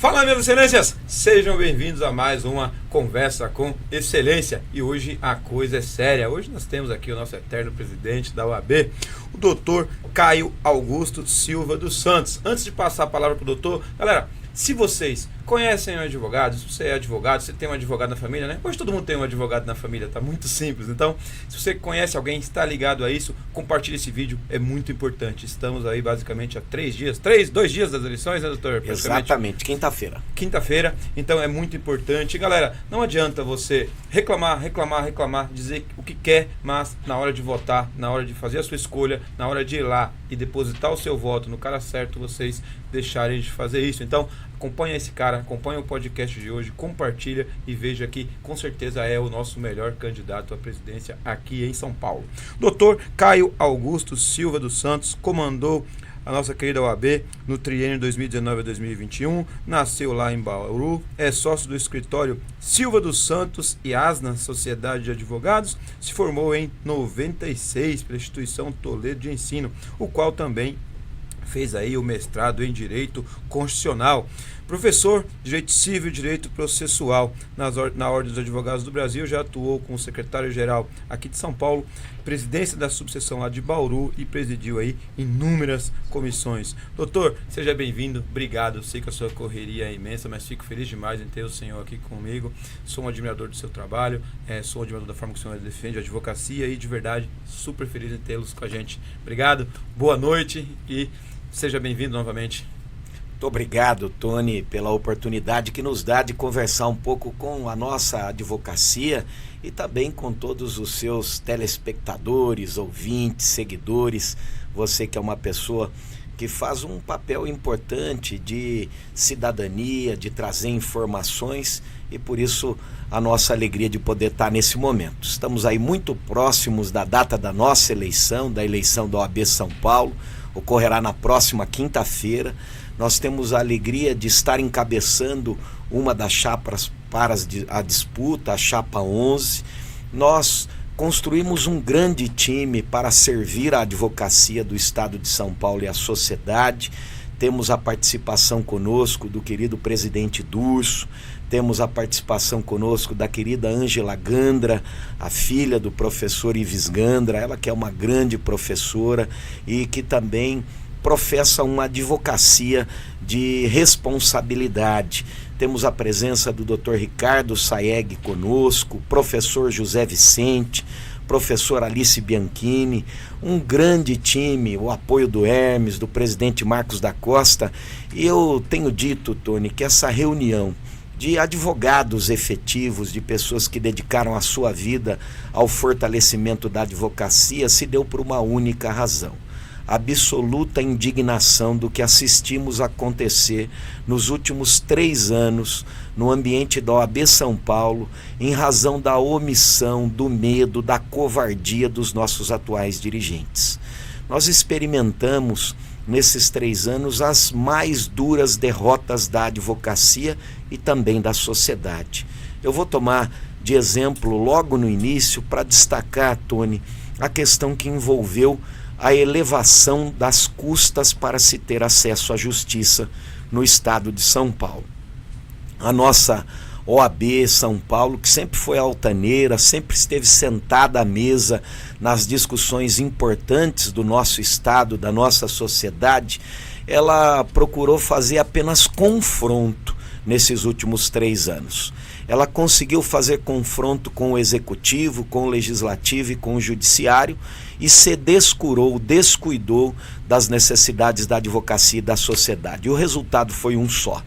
Fala, minhas excelências! Sejam bem-vindos a mais uma Conversa com Excelência. E hoje a coisa é séria. Hoje nós temos aqui o nosso eterno presidente da OAB, o doutor Caio Augusto Silva dos Santos. Antes de passar a palavra para o doutor, galera, se vocês conhecem um advogado, se você é advogado, você tem um advogado na família, né? Hoje todo mundo tem um advogado na família, tá muito simples. Então, se você conhece alguém, está ligado a isso, compartilhe esse vídeo, é muito importante. Estamos aí basicamente há 2 dias das eleições, né, doutor? Exatamente, quinta-feira. Quinta-feira, então é muito importante. Galera, não adianta você reclamar, dizer o que quer, mas na hora de votar, na hora de fazer a sua escolha, na hora de ir lá e depositar o seu voto no cara certo, vocês deixarem de fazer isso. Então, acompanha esse cara, acompanha o podcast de hoje, compartilha e veja que com certeza é o nosso melhor candidato à presidência aqui em São Paulo. Doutor Caio Augusto Silva dos Santos comandou a nossa querida OAB no triênio 2019 a 2021, nasceu lá em Bauru, é sócio do escritório Silva dos Santos e Asna Sociedade de Advogados, se formou em 96 pela instituição Toledo de Ensino, o qual também fez aí o mestrado em Direito Constitucional. Professor de Direito Civil e Direito Processual na Ordem dos Advogados do Brasil, já atuou como secretário-geral aqui de São Paulo, presidência da subseção lá de Bauru e presidiu aí inúmeras comissões. Doutor, seja bem-vindo, obrigado, sei que a sua correria é imensa, mas fico feliz demais em ter o senhor aqui comigo, sou um admirador do seu trabalho, sou um admirador da forma que o senhor defende a advocacia e de verdade super feliz em tê-los com a gente. Obrigado, boa noite e seja bem-vindo novamente. Muito obrigado, Tony, pela oportunidade que nos dá de conversar um pouco com a nossa advocacia e também com todos os seus telespectadores, ouvintes, seguidores. Você que é uma pessoa que faz um papel importante de cidadania, de trazer informações e por isso a nossa alegria de poder estar nesse momento. Estamos aí muito próximos da data da nossa eleição, da eleição da OAB São Paulo, ocorrerá na próxima quinta-feira. Nós temos a alegria de estar encabeçando uma das chapas para a disputa, a chapa 11. Nós construímos um grande time para servir a advocacia do Estado de São Paulo e a sociedade. Temos a participação conosco do querido presidente Durso, temos a participação conosco da querida Ângela Gandra, a filha do professor Ives Gandra, ela que é uma grande professora e que também professa uma advocacia de responsabilidade. Temos a presença do Dr. Ricardo Saeg conosco, professor José Vicente, professor Alice Bianchini, um grande time, o apoio do Hermes, do presidente Marcos da Costa. E eu tenho dito, Tony, que essa reunião de advogados efetivos, de pessoas que dedicaram a sua vida ao fortalecimento da advocacia, se deu por uma única razão: absoluta indignação do que assistimos acontecer nos últimos 3 anos no ambiente da OAB São Paulo, em razão da omissão, do medo, da covardia dos nossos atuais dirigentes. Nós experimentamos nesses 3 anos as mais duras derrotas da advocacia e também da sociedade. Eu vou tomar de exemplo logo no início para destacar, Tony, a questão que envolveu a elevação das custas para se ter acesso à justiça no estado de São Paulo. A nossa OAB São Paulo, que sempre foi altaneira, sempre esteve sentada à mesa nas discussões importantes do nosso estado, da nossa sociedade, ela procurou fazer apenas confronto nesses últimos 3 anos. Ela conseguiu fazer confronto com o executivo, com o legislativo e com o judiciário e se descuidou das necessidades da advocacia e da sociedade. E o resultado foi um só.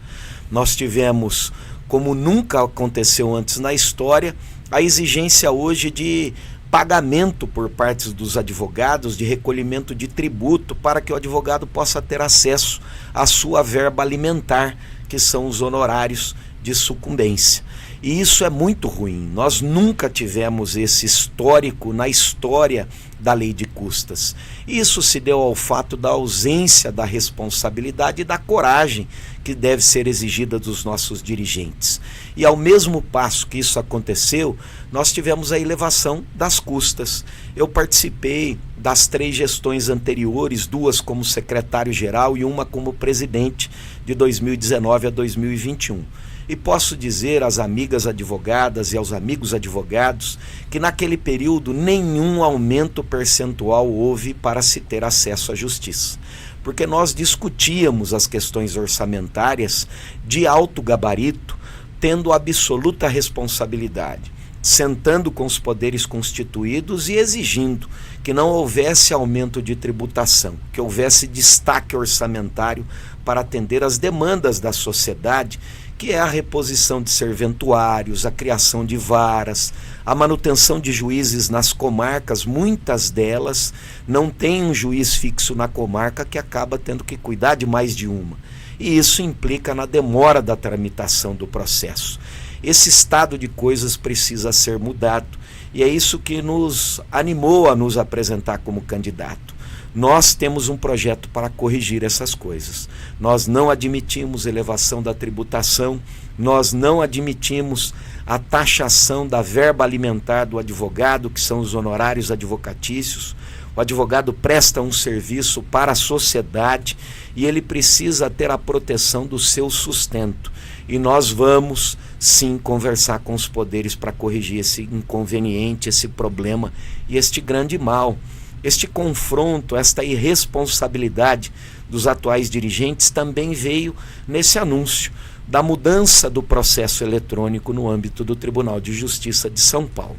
Nós tivemos, como nunca aconteceu antes na história, a exigência hoje de pagamento por parte dos advogados, de recolhimento de tributo para que o advogado possa ter acesso à sua verba alimentar, que são os honorários de sucumbência. E isso é muito ruim. Nós nunca tivemos esse histórico na história da lei de custas. Isso se deu ao fato da ausência da responsabilidade e da coragem que deve ser exigida dos nossos dirigentes. E ao mesmo passo que isso aconteceu, nós tivemos a elevação das custas. Eu participei das 3 gestões anteriores, 2 como secretário-geral e uma como presidente, de 2019 a 2021. E posso dizer às amigas advogadas e aos amigos advogados que naquele período nenhum aumento percentual houve para se ter acesso à justiça. Porque nós discutíamos as questões orçamentárias de alto gabarito, tendo absoluta responsabilidade, sentando com os poderes constituídos e exigindo que não houvesse aumento de tributação, que houvesse destaque orçamentário para atender às demandas da sociedade, que é a reposição de serventuários, a criação de varas, a manutenção de juízes nas comarcas. Muitas delas não têm um juiz fixo na comarca que acaba tendo que cuidar de mais de uma. E isso implica na demora da tramitação do processo. Esse estado de coisas precisa ser mudado e é isso que nos animou a nos apresentar como candidato. Nós temos um projeto para corrigir essas coisas. Nós não admitimos elevação da tributação, nós não admitimos a taxação da verba alimentar do advogado, que são os honorários advocatícios. O advogado presta um serviço para a sociedade e ele precisa ter a proteção do seu sustento. E nós vamos, sim, conversar com os poderes para corrigir esse inconveniente, esse problema e este grande mal. Este confronto, esta irresponsabilidade dos atuais dirigentes também veio nesse anúncio da mudança do processo eletrônico no âmbito do Tribunal de Justiça de São Paulo.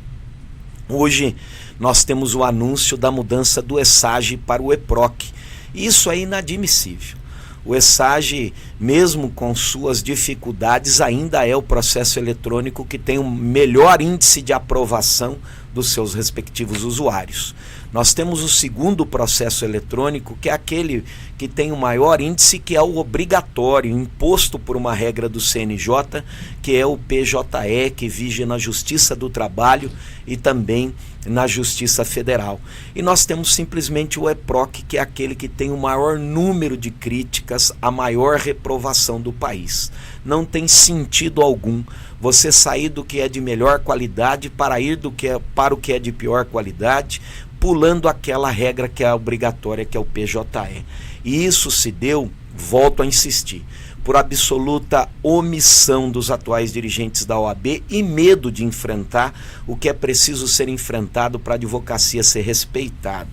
Hoje nós temos o anúncio da mudança do ESAGE para o EPROC. Isso é inadmissível. O ESAGE, mesmo com suas dificuldades, ainda é o processo eletrônico que tem o melhor índice de aprovação dos seus respectivos usuários. Nós temos o segundo processo eletrônico, que é aquele que tem o maior índice, que é o obrigatório, imposto por uma regra do CNJ, que é o PJE, que vige na Justiça do Trabalho e também na Justiça Federal. E nós temos simplesmente o EPROC, que é aquele que tem o maior número de críticas, a maior reprovação do país. Não tem sentido algum você sair do que é de melhor qualidade para ir para o que é de pior qualidade, pulando aquela regra que é obrigatória, que é o PJE. E isso se deu, volto a insistir, por absoluta omissão dos atuais dirigentes da OAB e medo de enfrentar o que é preciso ser enfrentado para a advocacia ser respeitada.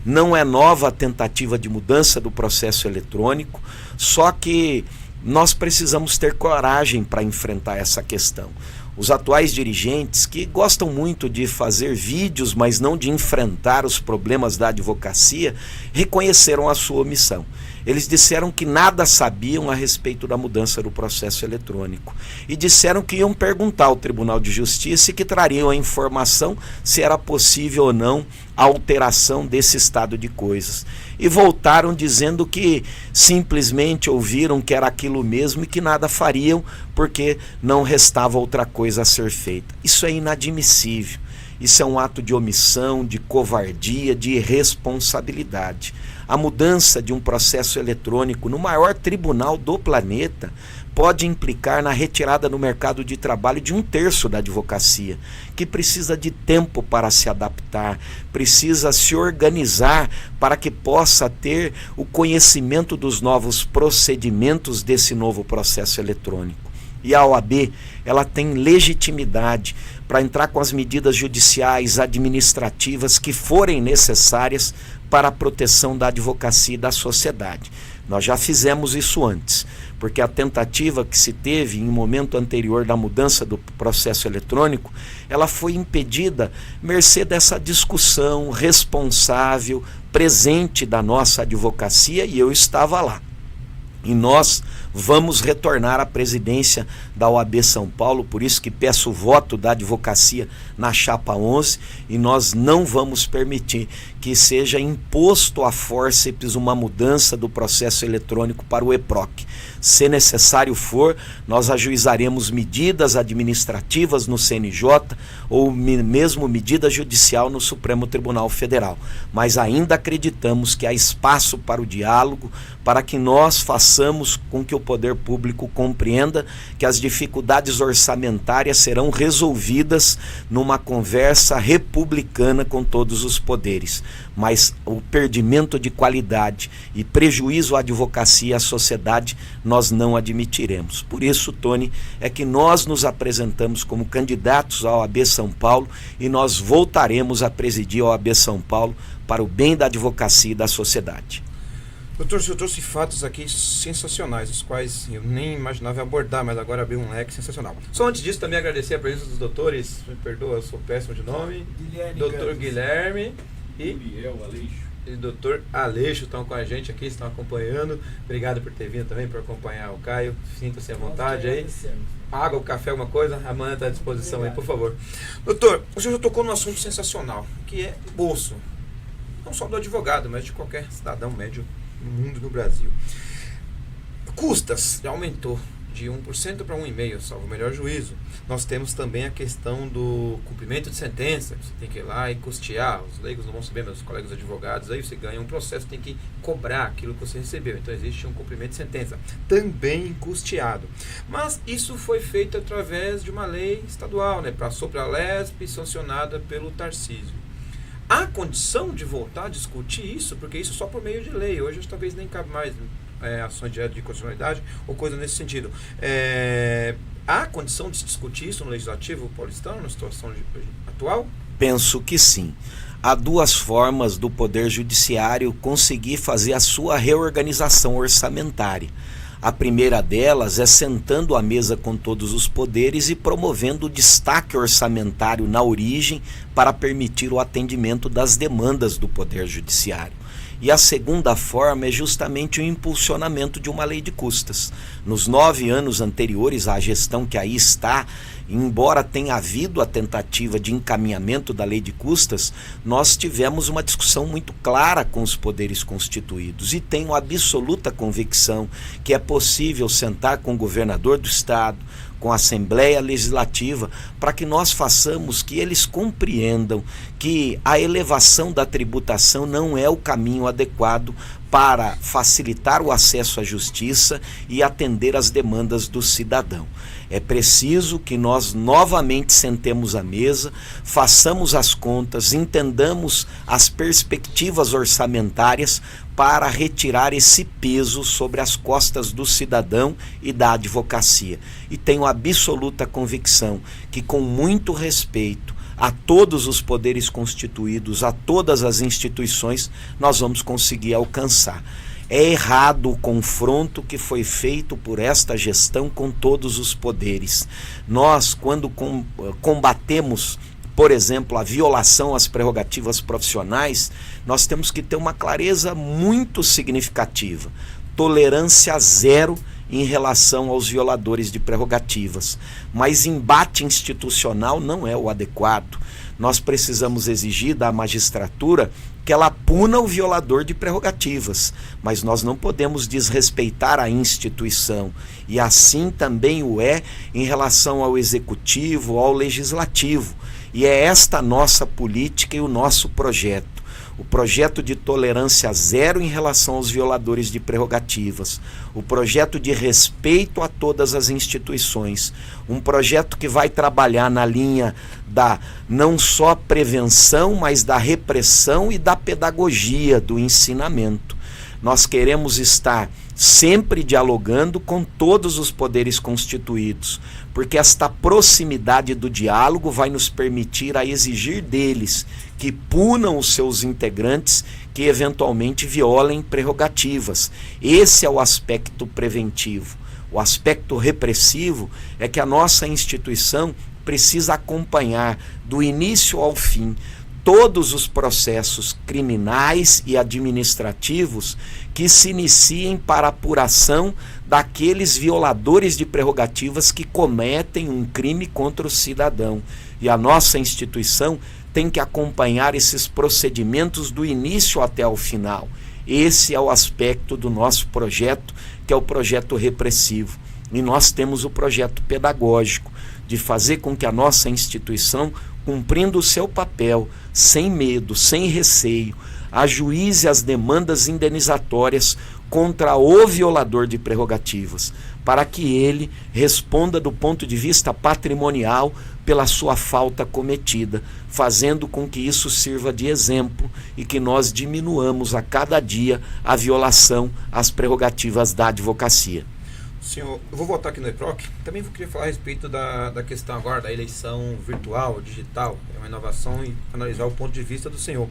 Não é nova a tentativa de mudança do processo eletrônico, só que nós precisamos ter coragem para enfrentar essa questão. Os atuais dirigentes, que gostam muito de fazer vídeos, mas não de enfrentar os problemas da advocacia, reconheceram a sua omissão. Eles disseram que nada sabiam a respeito da mudança do processo eletrônico. E disseram que iam perguntar ao Tribunal de Justiça e que trariam a informação se era possível ou não a alteração desse estado de coisas. E voltaram dizendo que simplesmente ouviram que era aquilo mesmo e que nada fariam porque não restava outra coisa a ser feita. Isso é inadmissível. Isso é um ato de omissão, de covardia, de irresponsabilidade. A mudança de um processo eletrônico no maior tribunal do planeta pode implicar na retirada no mercado de trabalho de 1/3 da advocacia, que precisa de tempo para se adaptar, precisa se organizar para que possa ter o conhecimento dos novos procedimentos desse novo processo eletrônico. E a OAB, ela tem legitimidade para entrar com as medidas judiciais, administrativas que forem necessárias para a proteção da advocacia e da sociedade. Nós já fizemos isso antes, porque a tentativa que se teve em um momento anterior da mudança do processo eletrônico, ela foi impedida mercê dessa discussão responsável, presente da nossa advocacia, e eu estava lá. E nós vamos retornar à presidência da OAB São Paulo, por isso que peço o voto da advocacia na chapa 11, e nós não vamos permitir que seja imposto a fórceps uma mudança do processo eletrônico para o EPROC. Se necessário for, nós ajuizaremos medidas administrativas no CNJ ou mesmo medida judicial no Supremo Tribunal Federal. Mas ainda acreditamos que há espaço para o diálogo, para que nós façamos com que o poder público compreenda que as dificuldades orçamentárias serão resolvidas numa conversa republicana com todos os poderes. Mas o perdimento de qualidade e prejuízo à advocacia e à sociedade nós não admitiremos. Por isso, Tony, é que nós nos apresentamos como candidatos à OAB São Paulo e nós voltaremos a presidir a OAB São Paulo para o bem da advocacia e da sociedade. Doutor, o senhor trouxe fatos aqui sensacionais, os quais eu nem imaginava abordar, mas agora abriu um leque sensacional. Só antes disso, também agradecer a presença dos doutores, me perdoa, eu sou péssimo de nome, doutor Guilherme e doutor Aleixo estão com a gente aqui, estão acompanhando. Obrigado por ter vindo também, por acompanhar o Caio. Sinta-se à vontade aí. Água, café, alguma coisa, amanhã está à disposição aí, por favor. Doutor, o senhor já tocou num assunto sensacional, que é bolso. Não só do advogado, mas de qualquer cidadão médio no mundo, no Brasil. Custas já aumentou de 1% para 1,5%, salvo o melhor juízo. Nós temos também a questão do cumprimento de sentença, você tem que ir lá e custear. Os leigos não vão saber, meus colegas advogados, aí você ganha um processo, tem que cobrar aquilo que você recebeu. Então existe um cumprimento de sentença, também custeado. Mas isso foi feito através de uma lei estadual, né? Passou para a LESP, sancionada pelo Tarcísio. Há condição de voltar a discutir isso? Porque isso só por meio de lei. Hoje talvez nem cabe mais ações de constitucionalidade ou coisa nesse sentido. Há condição de se discutir isso no Legislativo paulistano, na situação atual? Penso que sim. Há duas formas do Poder Judiciário conseguir fazer a sua reorganização orçamentária. A primeira delas é sentando à mesa com todos os poderes e promovendo o destaque orçamentário na origem para permitir o atendimento das demandas do Poder Judiciário. E a segunda forma é justamente o impulsionamento de uma lei de custas. Nos 9 anos anteriores à gestão que aí está, embora tenha havido a tentativa de encaminhamento da lei de custas, nós tivemos uma discussão muito clara com os poderes constituídos e tenho absoluta convicção que é possível sentar com o governador do estado, com a Assembleia Legislativa, para que nós façamos que eles compreendam que a elevação da tributação não é o caminho adequado para facilitar o acesso à justiça e atender às demandas do cidadão. É preciso que nós novamente sentemos à mesa, façamos as contas, entendamos as perspectivas orçamentárias para retirar esse peso sobre as costas do cidadão e da advocacia. E tenho absoluta convicção que, com muito respeito a todos os poderes constituídos, a todas as instituições, nós vamos conseguir alcançar. É errado o confronto que foi feito por esta gestão com todos os poderes. Nós, quando combatemos, por exemplo, a violação às prerrogativas profissionais, nós temos que ter uma clareza muito significativa. Tolerância zero em relação aos violadores de prerrogativas. Mas embate institucional não é o adequado. Nós precisamos exigir da magistratura que ela puna o violador de prerrogativas, mas nós não podemos desrespeitar a instituição, e assim também o é em relação ao executivo, ao legislativo, e é esta nossa política e o nosso projeto. O projeto de tolerância zero em relação aos violadores de prerrogativas, o projeto de respeito a todas as instituições, um projeto que vai trabalhar na linha da não só prevenção, mas da repressão e da pedagogia, do ensinamento. Nós queremos estar sempre dialogando com todos os poderes constituídos, porque esta proximidade do diálogo vai nos permitir a exigir deles que punam os seus integrantes que eventualmente violem prerrogativas. Esse é o aspecto preventivo. O aspecto repressivo é que a nossa instituição precisa acompanhar do início ao fim todos os processos criminais e administrativos que se iniciem para apuração daqueles violadores de prerrogativas que cometem um crime contra o cidadão. E a nossa instituição tem que acompanhar esses procedimentos do início até o final. Esse é o aspecto do nosso projeto, que é o projeto repressivo. E nós temos o projeto pedagógico, de fazer com que a nossa instituição, cumprindo o seu papel, sem medo, sem receio, ajuize as demandas indenizatórias contra o violador de prerrogativas, para que ele responda do ponto de vista patrimonial pela sua falta cometida, fazendo com que isso sirva de exemplo e que nós diminuamos a cada dia a violação às prerrogativas da advocacia. Senhor, eu vou voltar aqui no EPROC. Também queria falar a respeito da questão agora da eleição virtual, digital. É uma inovação e analisar o ponto de vista do senhor.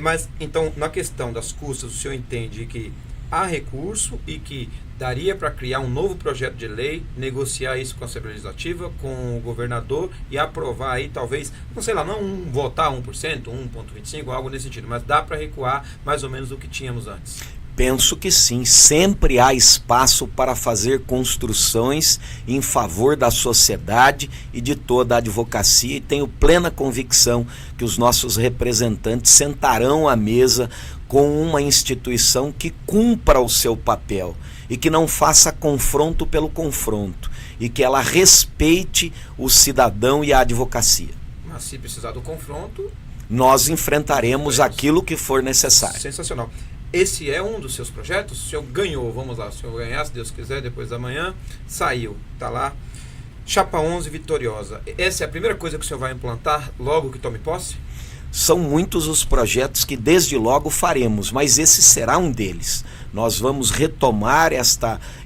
Mas, então, na questão das custas, o senhor entende que há recurso e que daria para criar um novo projeto de lei, negociar isso com a Assembleia Legislativa, com o governador e aprovar aí, talvez, não sei lá, não votar 1%, 1,25%, algo nesse sentido, mas dá para recuar mais ou menos do que tínhamos antes. Penso que sim, sempre há espaço para fazer construções em favor da sociedade e de toda a advocacia, e tenho plena convicção que os nossos representantes sentarão à mesa com uma instituição que cumpra o seu papel e que não faça confronto pelo confronto, e que ela respeite o cidadão e a advocacia. Mas se precisar do confronto, nós enfrentaremos aquilo que for necessário. Sensacional. Esse é um dos seus projetos? O senhor ganhou, vamos lá, se o senhor ganhar, se Deus quiser, depois da manhã, saiu, está lá, Chapa 11 vitoriosa. Essa é a primeira coisa que o senhor vai implantar logo que tome posse? São muitos os projetos que desde logo faremos, mas esse será um deles. Nós vamos retomar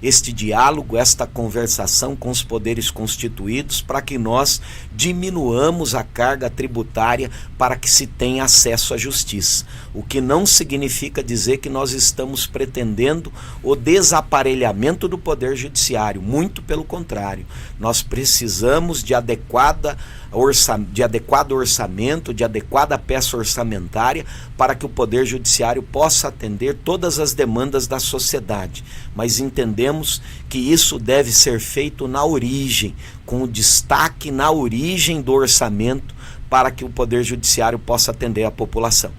este diálogo, esta conversação com os poderes constituídos para que nós diminuamos a carga tributária para que se tenha acesso à justiça. O que não significa dizer que nós estamos pretendendo o desaparelhamento do poder judiciário, muito pelo contrário. Nós precisamos de adequado orçamento, de adequada peça orçamentária para que o Poder Judiciário possa atender todas as demandas da sociedade. Mas entendemos que isso deve ser feito na origem, com o destaque na origem do orçamento, para que o Poder Judiciário possa atender a população.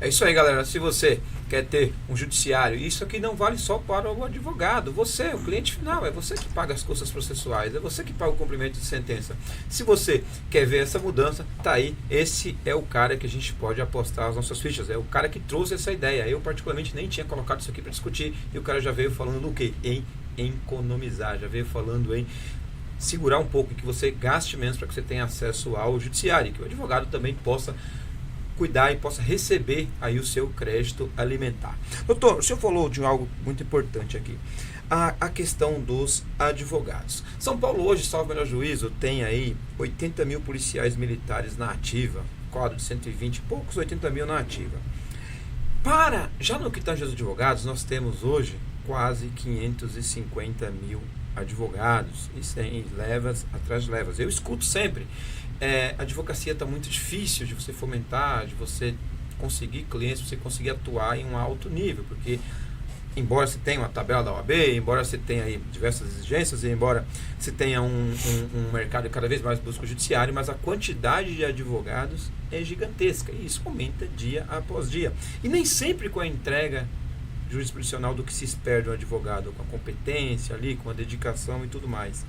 É isso aí, galera. Se você quer ter um judiciário, isso aqui não vale só para o advogado. Você, o cliente final, é você que paga as custas processuais, é você que paga o cumprimento de sentença. Se você quer ver essa mudança, tá aí. Esse é o cara que a gente pode apostar as nossas fichas. É o cara que trouxe essa ideia. Eu, particularmente, nem tinha colocado isso aqui para discutir. E o cara já veio falando do quê? Em economizar. Já veio falando em segurar um pouco, que você gaste menos para que você tenha acesso ao judiciário. Que o advogado também possa cuidar e possa receber aí o seu crédito alimentar. Doutor, o senhor falou de algo muito importante aqui, a questão dos advogados. São Paulo hoje, salvo melhor juízo, tem aí 80 mil policiais militares na ativa, quadro de 120 e poucos, 80 mil na ativa. Já no que tange aos advogados, nós temos hoje quase 550 mil advogados, e sem levas atrás de levas. Eu escuto sempre, a advocacia está muito difícil de você fomentar, de você conseguir clientes, você conseguir atuar em um alto nível, porque embora você tenha uma tabela da OAB, embora você tenha aí diversas exigências, e embora você tenha um mercado que cada vez mais busca o judiciário, mas a quantidade de advogados é gigantesca, e isso aumenta dia após dia. E nem sempre com a entrega jurisprudencial do que se espera de um advogado, com a competência ali, com a dedicação e tudo mais.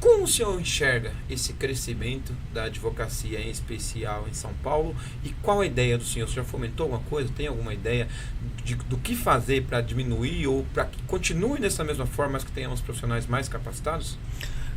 Como o senhor enxerga esse crescimento da advocacia, em especial em São Paulo, e qual a ideia do senhor? O senhor fomentou alguma coisa? Tem alguma ideia do que fazer para diminuir ou para que continue dessa mesma forma, mas que tenhamos profissionais mais capacitados?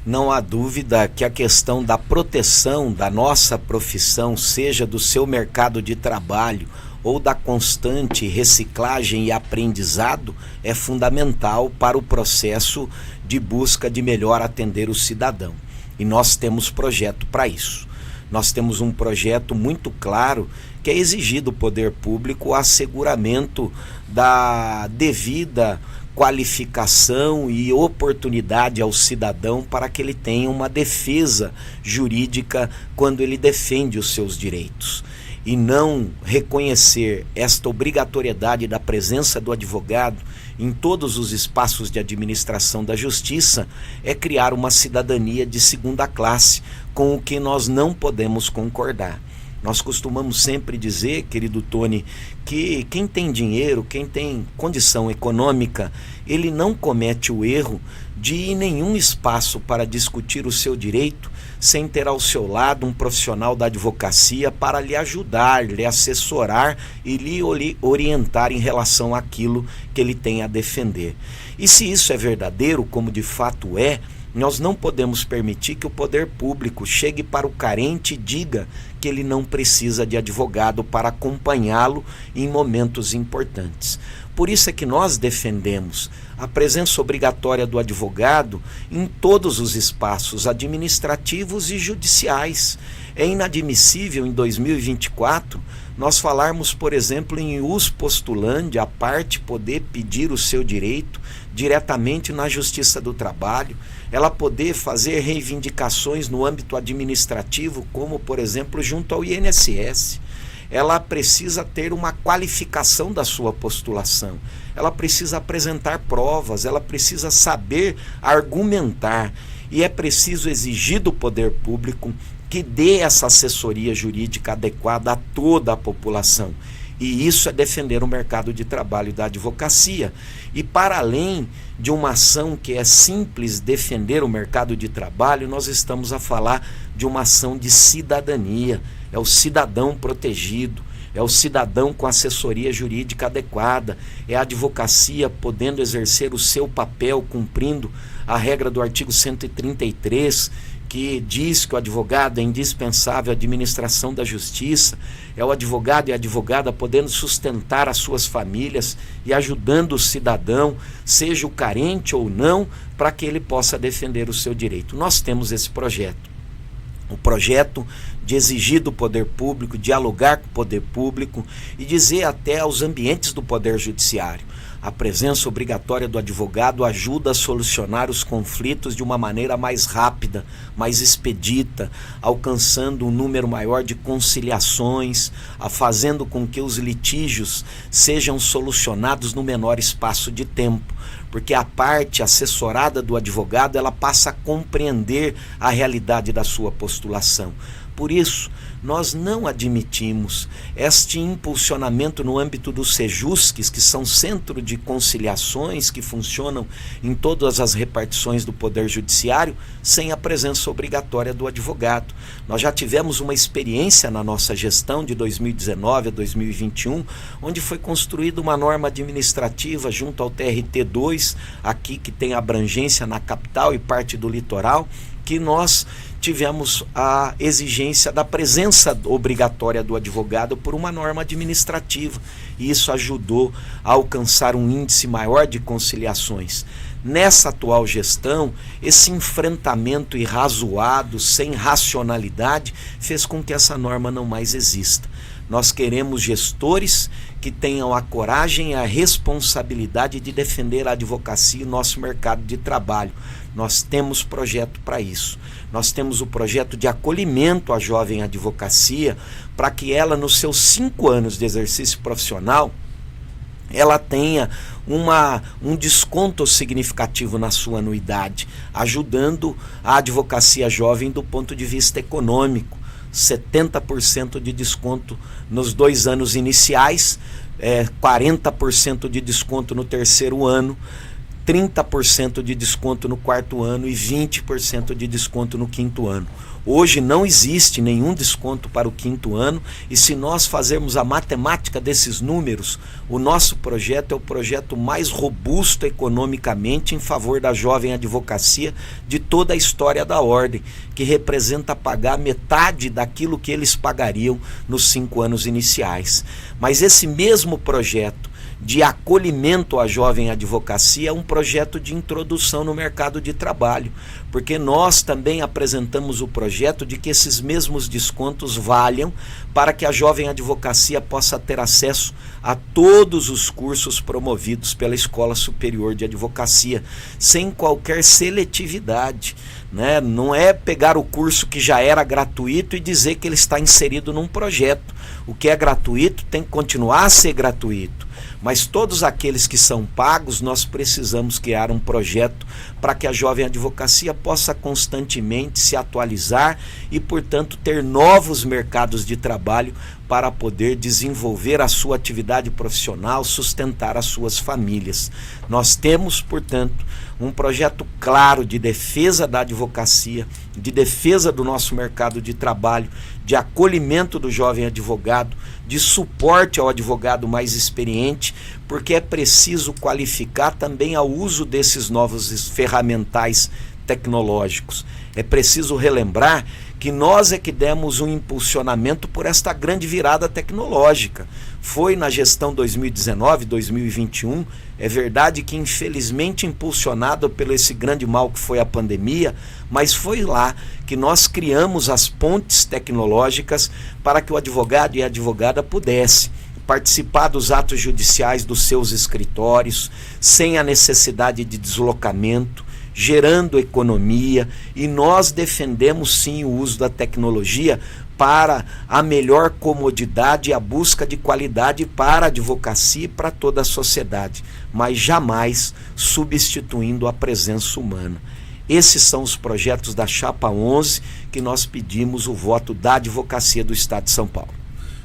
Não há dúvida que a questão da proteção da nossa profissão, seja do seu mercado de trabalho ou da constante reciclagem e aprendizado, é fundamental para o processo de busca de melhor atender o cidadão. E nós temos projeto para isso. Nós temos um projeto muito claro que é exigir do poder público o asseguramento da devida qualificação e oportunidade ao cidadão para que ele tenha uma defesa jurídica quando ele defende os seus direitos. e não reconhecer esta obrigatoriedade da presença do advogado em todos os espaços de administração da justiça, é criar uma cidadania de segunda classe, com o que nós não podemos concordar. Nós costumamos sempre dizer, querido Tony, que quem tem dinheiro, quem tem condição econômica, ele não comete o erro de ir em nenhum espaço para discutir o seu direito sem ter ao seu lado um profissional da advocacia para lhe ajudar, lhe assessorar e lhe orientar em relação àquilo que ele tem a defender. E se isso é verdadeiro, como de fato é, nós não podemos permitir que o poder público chegue para o carente e diga que ele não precisa de advogado para acompanhá-lo em momentos importantes. Por isso é que nós defendemos a presença obrigatória do advogado em todos os espaços administrativos e judiciais. É inadmissível em 2024 nós falarmos, por exemplo, em ius postulandi, a parte poder pedir o seu direito diretamente na Justiça do Trabalho, ela poder fazer reivindicações no âmbito administrativo, como, por exemplo, junto ao INSS. Ela precisa ter uma qualificação da sua postulação, ela precisa apresentar provas, ela precisa saber argumentar, e é preciso exigir do poder público que dê essa assessoria jurídica adequada a toda a população. E isso é defender o mercado de trabalho da advocacia. E para além de uma ação que é simples defender o mercado de trabalho, nós estamos a falar de uma ação de cidadania. É o cidadão protegido, é o cidadão com assessoria jurídica adequada, é a advocacia podendo exercer o seu papel cumprindo a regra do artigo 133, que diz que o advogado é indispensável à administração da justiça, é o advogado e a advogada podendo sustentar as suas famílias e ajudando o cidadão, seja o carente ou não, para que ele possa defender o seu direito. Nós temos esse projeto. O projeto de exigir do poder público, dialogar com o poder público e dizer até aos ambientes do poder judiciário: a presença obrigatória do advogado ajuda a solucionar os conflitos de uma maneira mais rápida, mais expedita, alcançando um número maior de conciliações, fazendo com que os litígios sejam solucionados no menor espaço de tempo. Porque a parte assessorada do advogado, ela passa a compreender a realidade da sua postulação. Por isso, nós não admitimos este impulsionamento no âmbito dos SEJUSCs, que são centro de conciliações que funcionam em todas as repartições do Poder Judiciário, sem a presença obrigatória do advogado. Nós já tivemos uma experiência na nossa gestão de 2019 a 2021, onde foi construída uma norma administrativa junto ao TRT2, aqui que tem abrangência na capital e parte do litoral, que nós tivemos a exigência da presença obrigatória do advogado por uma norma administrativa, e isso ajudou a alcançar um índice maior de conciliações. Nessa atual gestão, esse enfrentamento irrazoado, sem racionalidade, fez com que essa norma não mais exista. Nós queremos gestores que tenham a coragem e a responsabilidade de defender a advocacia e o nosso mercado de trabalho. Nós temos projeto para isso. Nós temos o projeto de acolhimento à jovem advocacia, para que ela, nos seus 5 anos de exercício profissional, ela tenha um desconto significativo na sua anuidade, ajudando a advocacia jovem do ponto de vista econômico. 70% de desconto nos 2 anos iniciais, 40% de desconto no 3º ano, 30% de desconto no 4º ano e 20% de desconto no 5º ano. Hoje não existe nenhum desconto para o 5º ano, e se nós fazermos a matemática desses números, o nosso projeto é o projeto mais robusto economicamente em favor da jovem advocacia de toda a história da ordem, que representa pagar metade daquilo que eles pagariam nos 5 anos iniciais. Mas esse mesmo projeto de acolhimento à jovem advocacia é um projeto de introdução no mercado de trabalho, porque nós também apresentamos o projeto de que esses mesmos descontos valham para que a jovem advocacia possa ter acesso a todos os cursos promovidos pela Escola Superior de Advocacia, sem qualquer seletividade, né? Não é pegar o curso que já era gratuito e dizer que ele está inserido num projeto. O que é gratuito tem que continuar a ser gratuito. Mas todos aqueles que são pagos, nós precisamos criar um projeto para que a Jovem Advocacia possa constantemente se atualizar e, portanto, ter novos mercados de trabalho para poder desenvolver a sua atividade profissional, sustentar as suas famílias. Nós temos, portanto, um projeto claro de defesa da advocacia, de defesa do nosso mercado de trabalho, de acolhimento do jovem advogado, de suporte ao advogado mais experiente, porque é preciso qualificar também ao uso desses novos ferramentais tecnológicos. É preciso relembrar que nós é que demos um impulsionamento por esta grande virada tecnológica. Foi na gestão 2019, 2021, é verdade que infelizmente impulsionado pelo esse grande mal que foi a pandemia, mas foi lá que nós criamos as pontes tecnológicas para que o advogado e a advogada pudesse participar dos atos judiciais dos seus escritórios, sem a necessidade de deslocamento, gerando economia, e nós defendemos sim o uso da tecnologia para a melhor comodidade e a busca de qualidade para a advocacia e para toda a sociedade, mas jamais substituindo a presença humana. Esses são os projetos da Chapa 11 que nós pedimos o voto da advocacia do Estado de São Paulo.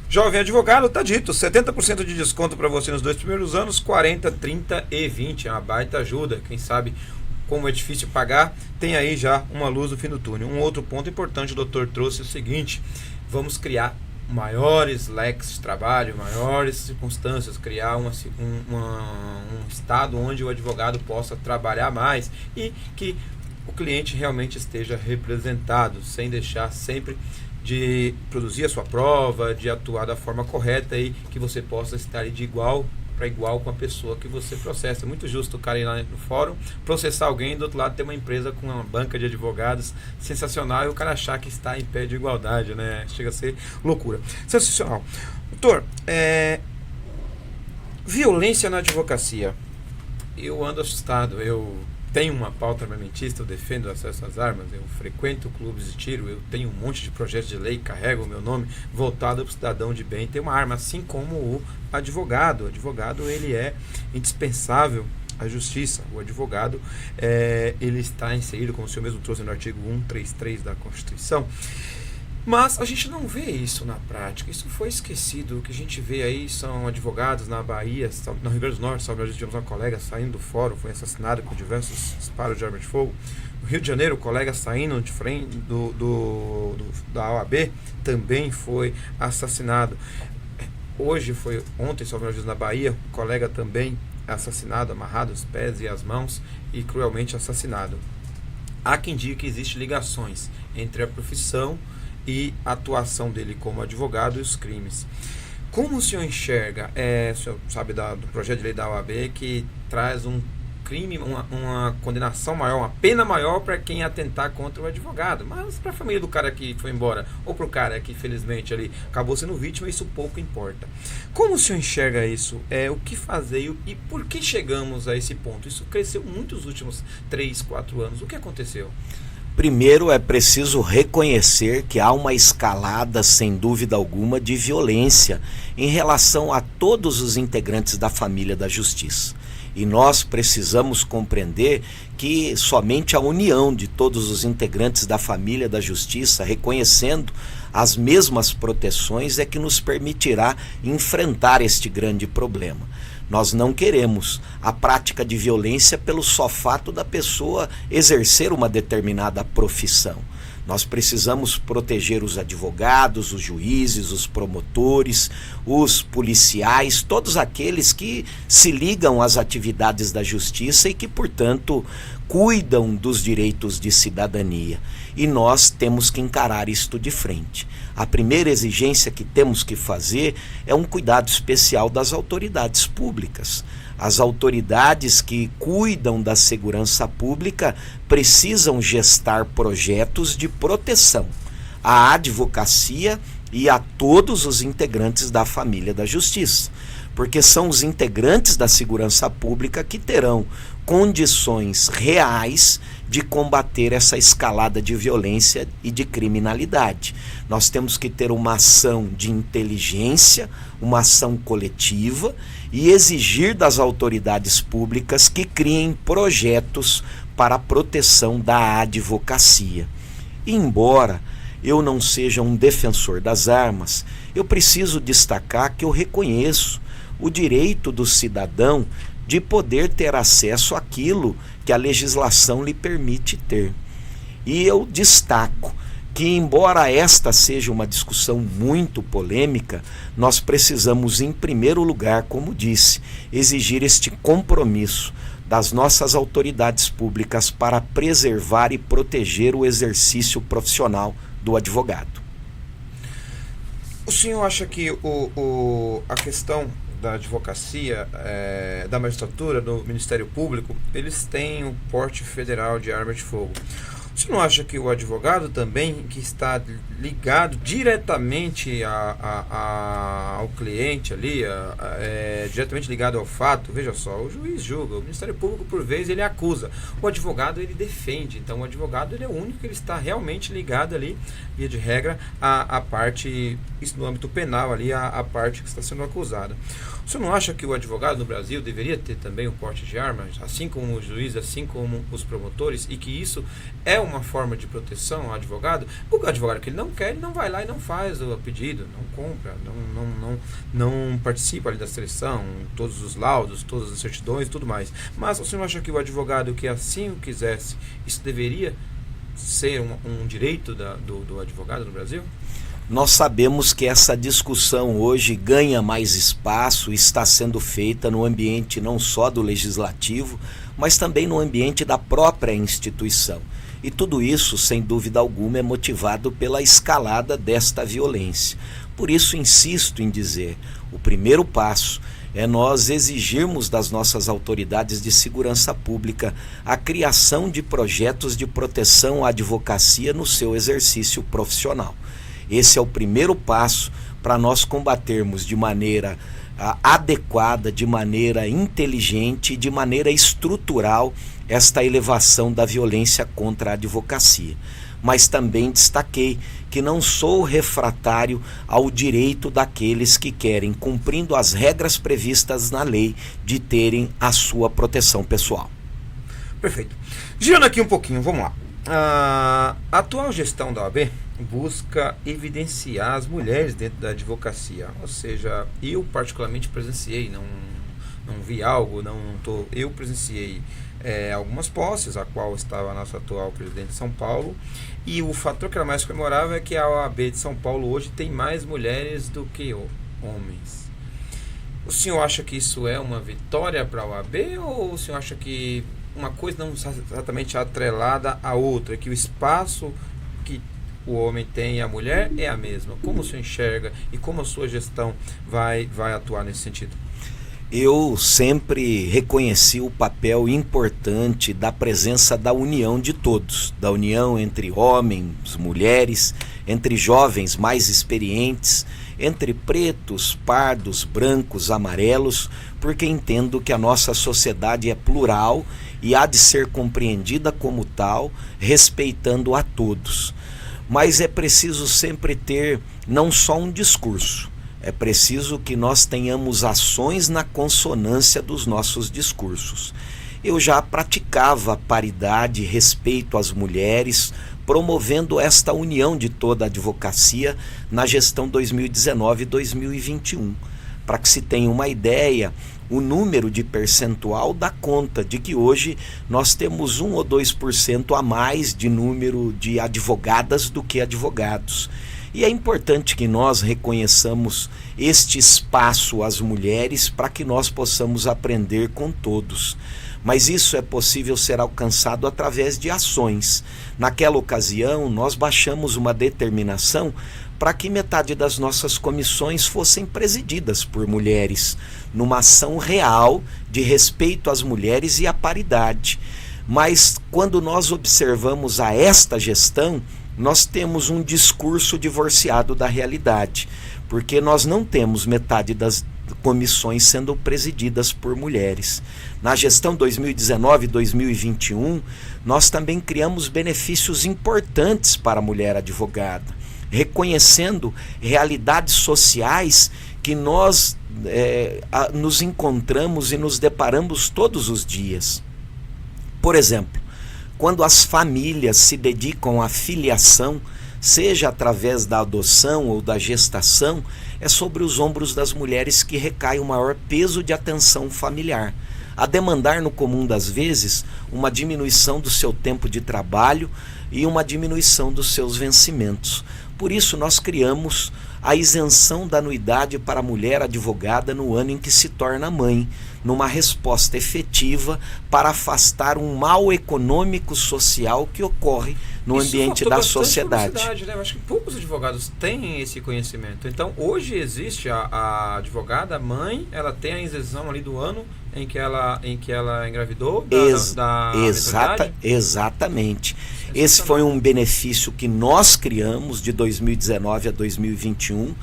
Jovem advogado, tá dito, 70% de desconto para você nos 2 primeiros anos, 40, 30 e 20, é uma baita ajuda. Quem sabe, como é difícil pagar, tem aí já uma luz no fim do túnel. Um outro ponto importante, o doutor trouxe o seguinte: vamos criar maiores leques de trabalho, maiores circunstâncias, criar um estado onde o advogado possa trabalhar mais e que o cliente realmente esteja representado, sem deixar sempre de produzir a sua prova, de atuar da forma correta e que você possa estar de igual para igual com a pessoa que você processa. É muito justo o cara ir lá no fórum, processar alguém e do outro lado ter uma empresa com uma banca de advogados sensacional e o cara achar que está em pé de igualdade, né? Chega a ser loucura. Sensacional. Doutor, violência na advocacia. Eu ando assustado, eu tenho uma pauta armamentista, eu defendo o acesso às armas, eu frequento clubes de tiro, eu tenho um monte de projetos de lei, carrego o meu nome voltado para o cidadão de bem ter uma arma, assim como o advogado. O advogado, ele é indispensável à justiça. O advogado, ele está inserido, como o senhor mesmo trouxe no artigo 133 da Constituição. Mas a gente não vê isso na prática, isso foi esquecido. O que a gente vê aí são advogados na Bahia, no Rio Grande do Norte, nós tivemos uma colega saindo do fórum, foi assassinada com diversos disparos de arma de fogo. No Rio de Janeiro, o colega saindo de frente da OAB também foi assassinado. Ontem, na Bahia, o colega também assassinado, amarrado os pés e as mãos e cruelmente assassinado. Há quem diga que existem ligações entre a profissão e a atuação dele como advogado e os crimes. Como o senhor enxerga, o senhor sabe do projeto de lei da OAB que traz um crime, uma condenação maior, uma pena maior para quem atentar contra o advogado, mas para a família do cara que foi embora, ou para o cara que felizmente ali acabou sendo vítima, isso pouco importa. Como o senhor enxerga isso? O que fazer e por que chegamos a esse ponto? Isso cresceu muito nos últimos 3, 4 anos. O que aconteceu? Primeiro, é preciso reconhecer que há uma escalada, sem dúvida alguma, de violência em relação a todos os integrantes da família da justiça. E nós precisamos compreender que somente a união de todos os integrantes da família da justiça, reconhecendo as mesmas proteções, é que nos permitirá enfrentar este grande problema. Nós não queremos a prática de violência pelo só fato da pessoa exercer uma determinada profissão. Nós precisamos proteger os advogados, os juízes, os promotores, os policiais, todos aqueles que se ligam às atividades da justiça e que, portanto, cuidam dos direitos de cidadania. E nós temos que encarar isto de frente. A primeira exigência que temos que fazer é um cuidado especial das autoridades públicas. As autoridades que cuidam da segurança pública precisam gestar projetos de proteção à advocacia e a todos os integrantes da família da justiça. porque são os integrantes da segurança pública que terão condições reais de combater essa escalada de violência e de criminalidade. Nós temos que ter uma ação de inteligência, uma ação coletiva e exigir das autoridades públicas que criem projetos para a proteção da advocacia. E embora eu não seja um defensor das armas, eu preciso destacar que eu reconheço o direito do cidadão de poder ter acesso àquilo que a legislação lhe permite ter. E eu destaco que, embora esta seja uma discussão muito polêmica, nós precisamos, em primeiro lugar, como disse, exigir este compromisso das nossas autoridades públicas para preservar e proteger o exercício profissional do advogado. O senhor acha que a questão da advocacia, da magistratura, do Ministério Público, eles têm um porte federal de arma de fogo? Você não acha que o advogado também, que está ligado diretamente ao cliente ali, diretamente ligado ao fato, veja só, o juiz julga, o Ministério Público por vezes ele acusa, o advogado ele defende, então o advogado ele é o único que ele está realmente ligado ali, via de regra, à parte, isso no âmbito penal ali, a parte que está sendo acusada. Você não acha que o advogado no Brasil deveria ter também um porte de armas, assim como o juiz, assim como os promotores, e que isso é uma forma de proteção ao advogado? O advogado que ele não quer, ele não vai lá e não faz o pedido, não compra, não participa ali da seleção, todos os laudos, todas as certidões e tudo mais. Mas você não acha que o advogado que assim o quisesse, isso deveria ser um direito do advogado no Brasil? Nós sabemos que essa discussão hoje ganha mais espaço e está sendo feita no ambiente não só do legislativo, mas também no ambiente da própria instituição. E tudo isso, sem dúvida alguma, é motivado pela escalada desta violência. Por isso, insisto em dizer, o primeiro passo é nós exigirmos das nossas autoridades de segurança pública a criação de projetos de proteção à advocacia no seu exercício profissional. Esse é o primeiro passo para nós combatermos de maneira adequada, de maneira inteligente, de maneira estrutural esta elevação da violência contra a advocacia. Mas também destaquei que não sou refratário ao direito daqueles que querem, cumprindo as regras previstas na lei, de terem a sua proteção pessoal. Perfeito. Girando aqui um pouquinho, vamos lá. A atual gestão da OAB busca evidenciar as mulheres dentro da advocacia, ou seja, eu particularmente presenciei, não vi algo, eu presenciei algumas posses, a qual estava a nossa atual presidente de São Paulo, e o fator que era mais comemorável é que a OAB de São Paulo hoje tem mais mulheres do que homens. O senhor acha que isso é uma vitória para a OAB, ou o senhor acha que uma coisa não está exatamente atrelada à outra, que o espaço que o homem tem e a mulher é a mesma? Como o senhor enxerga e como a sua gestão vai atuar nesse sentido? Eu sempre reconheci o papel importante da presença da união de todos, da união entre homens, mulheres, entre jovens mais experientes, entre pretos, pardos, brancos, amarelos, porque entendo que a nossa sociedade é plural e há de ser compreendida como tal, respeitando a todos. Mas é preciso sempre ter não só um discurso, é preciso que nós tenhamos ações na consonância dos nossos discursos. Eu já praticava paridade e respeito às mulheres, promovendo esta união de toda a advocacia na gestão 2019-2021. Para que se tenha uma ideia, o número de percentual dá conta de que hoje nós temos 1 ou 2% a mais de número de advogadas do que advogados. E é importante que nós reconheçamos este espaço às mulheres para que nós possamos aprender com todos. Mas isso é possível ser alcançado através de ações. Naquela ocasião, nós baixamos uma determinação para que metade das nossas comissões fossem presididas por mulheres, numa ação real de respeito às mulheres e à paridade. Mas quando nós observamos a esta gestão, nós temos um discurso divorciado da realidade, porque nós não temos metade das comissões sendo presididas por mulheres. Na gestão 2019-2021, nós também criamos benefícios importantes para a mulher advogada, reconhecendo realidades sociais que nós nos encontramos e nos deparamos todos os dias. Por exemplo, quando as famílias se dedicam à filiação, seja através da adoção ou da gestação, é sobre os ombros das mulheres que recai o maior peso de atenção familiar, a demandar no comum das vezes uma diminuição do seu tempo de trabalho e uma diminuição dos seus vencimentos. Por isso nós criamos a isenção da anuidade para a mulher advogada no ano em que se torna mãe, numa resposta efetiva para afastar um mal econômico social que ocorre no ambiente da sociedade. Né? Eu acho que poucos advogados têm esse conhecimento. Então, hoje existe a advogada mãe, ela tem a isenção ali do ano em que ela engravidou da exatamente. Esse foi um benefício que nós criamos de 2019 a 2021.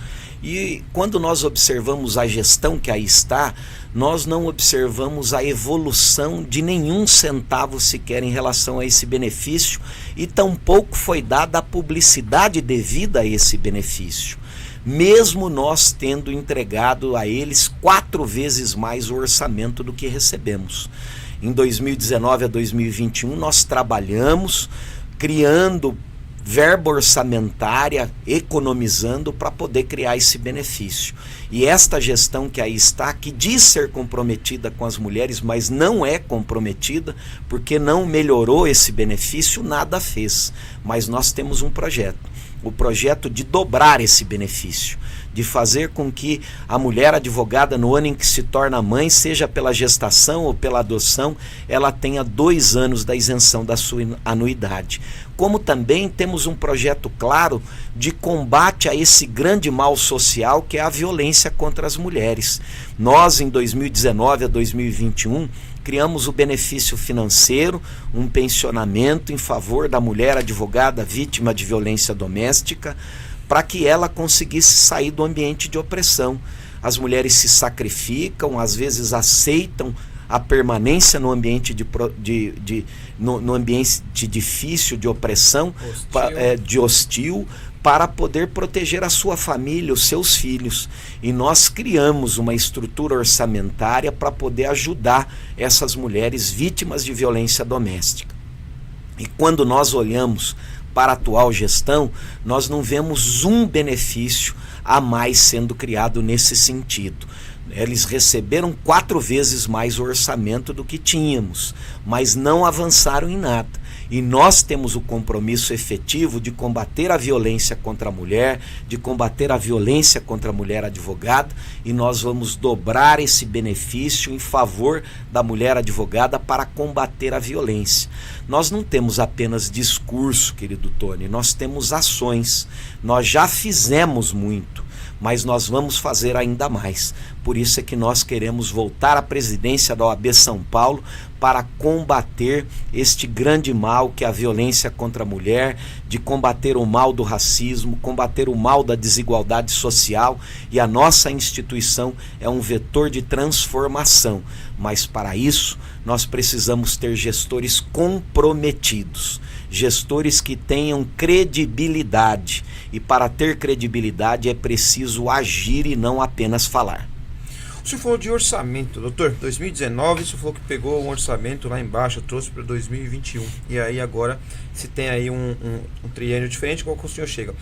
E quando nós observamos a gestão que aí está, nós não observamos a evolução de nenhum centavo sequer em relação a esse benefício, e tampouco foi dada a publicidade devida a esse benefício, mesmo nós tendo entregado a eles 4 vezes mais o orçamento do que recebemos. Em 2019 a 2021 nós trabalhamos criando verba orçamentária, economizando para poder criar esse benefício. E esta gestão que aí está, que diz ser comprometida com as mulheres, mas não é comprometida, porque não melhorou esse benefício, nada fez. Mas nós temos um projeto, o projeto de dobrar esse benefício, de fazer com que a mulher advogada no ano em que se torna mãe, seja pela gestação ou pela adoção, ela tenha 2 anos da isenção da sua anuidade. Como também temos um projeto claro de combate a esse grande mal social que é a violência contra as mulheres. Nós, em 2019 a 2021, criamos o benefício financeiro, um pensionamento em favor da mulher advogada vítima de violência doméstica, para que ela conseguisse sair do ambiente de opressão. As mulheres se sacrificam, às vezes aceitam a permanência no ambiente no ambiente difícil, de opressão, hostil, para poder proteger a sua família, os seus filhos. E nós criamos uma estrutura orçamentária para poder ajudar essas mulheres vítimas de violência doméstica. E quando nós olhamos para a atual gestão, nós não vemos um benefício a mais sendo criado nesse sentido. Eles receberam 4 vezes mais o orçamento do que tínhamos, mas não avançaram em nada. E nós temos o compromisso efetivo de combater a violência contra a mulher, de combater a violência contra a mulher advogada, e nós vamos dobrar esse benefício em favor da mulher advogada para combater a violência. Nós não temos apenas discurso, querido Tony, nós temos ações. Nós já fizemos muito, mas nós vamos fazer ainda mais. Por isso é que nós queremos voltar à presidência da OAB São Paulo para combater este grande mal que é a violência contra a mulher, de combater o mal do racismo, combater o mal da desigualdade social, e a nossa instituição é um vetor de transformação. Mas para isso nós precisamos ter gestores comprometidos, gestores que tenham credibilidade, e para ter credibilidade é preciso agir e não apenas falar. O senhor falou de orçamento, doutor. 2019, o senhor falou que pegou um orçamento lá embaixo, trouxe para 2021. E aí agora se tem aí um triênio diferente, qual que o senhor chega.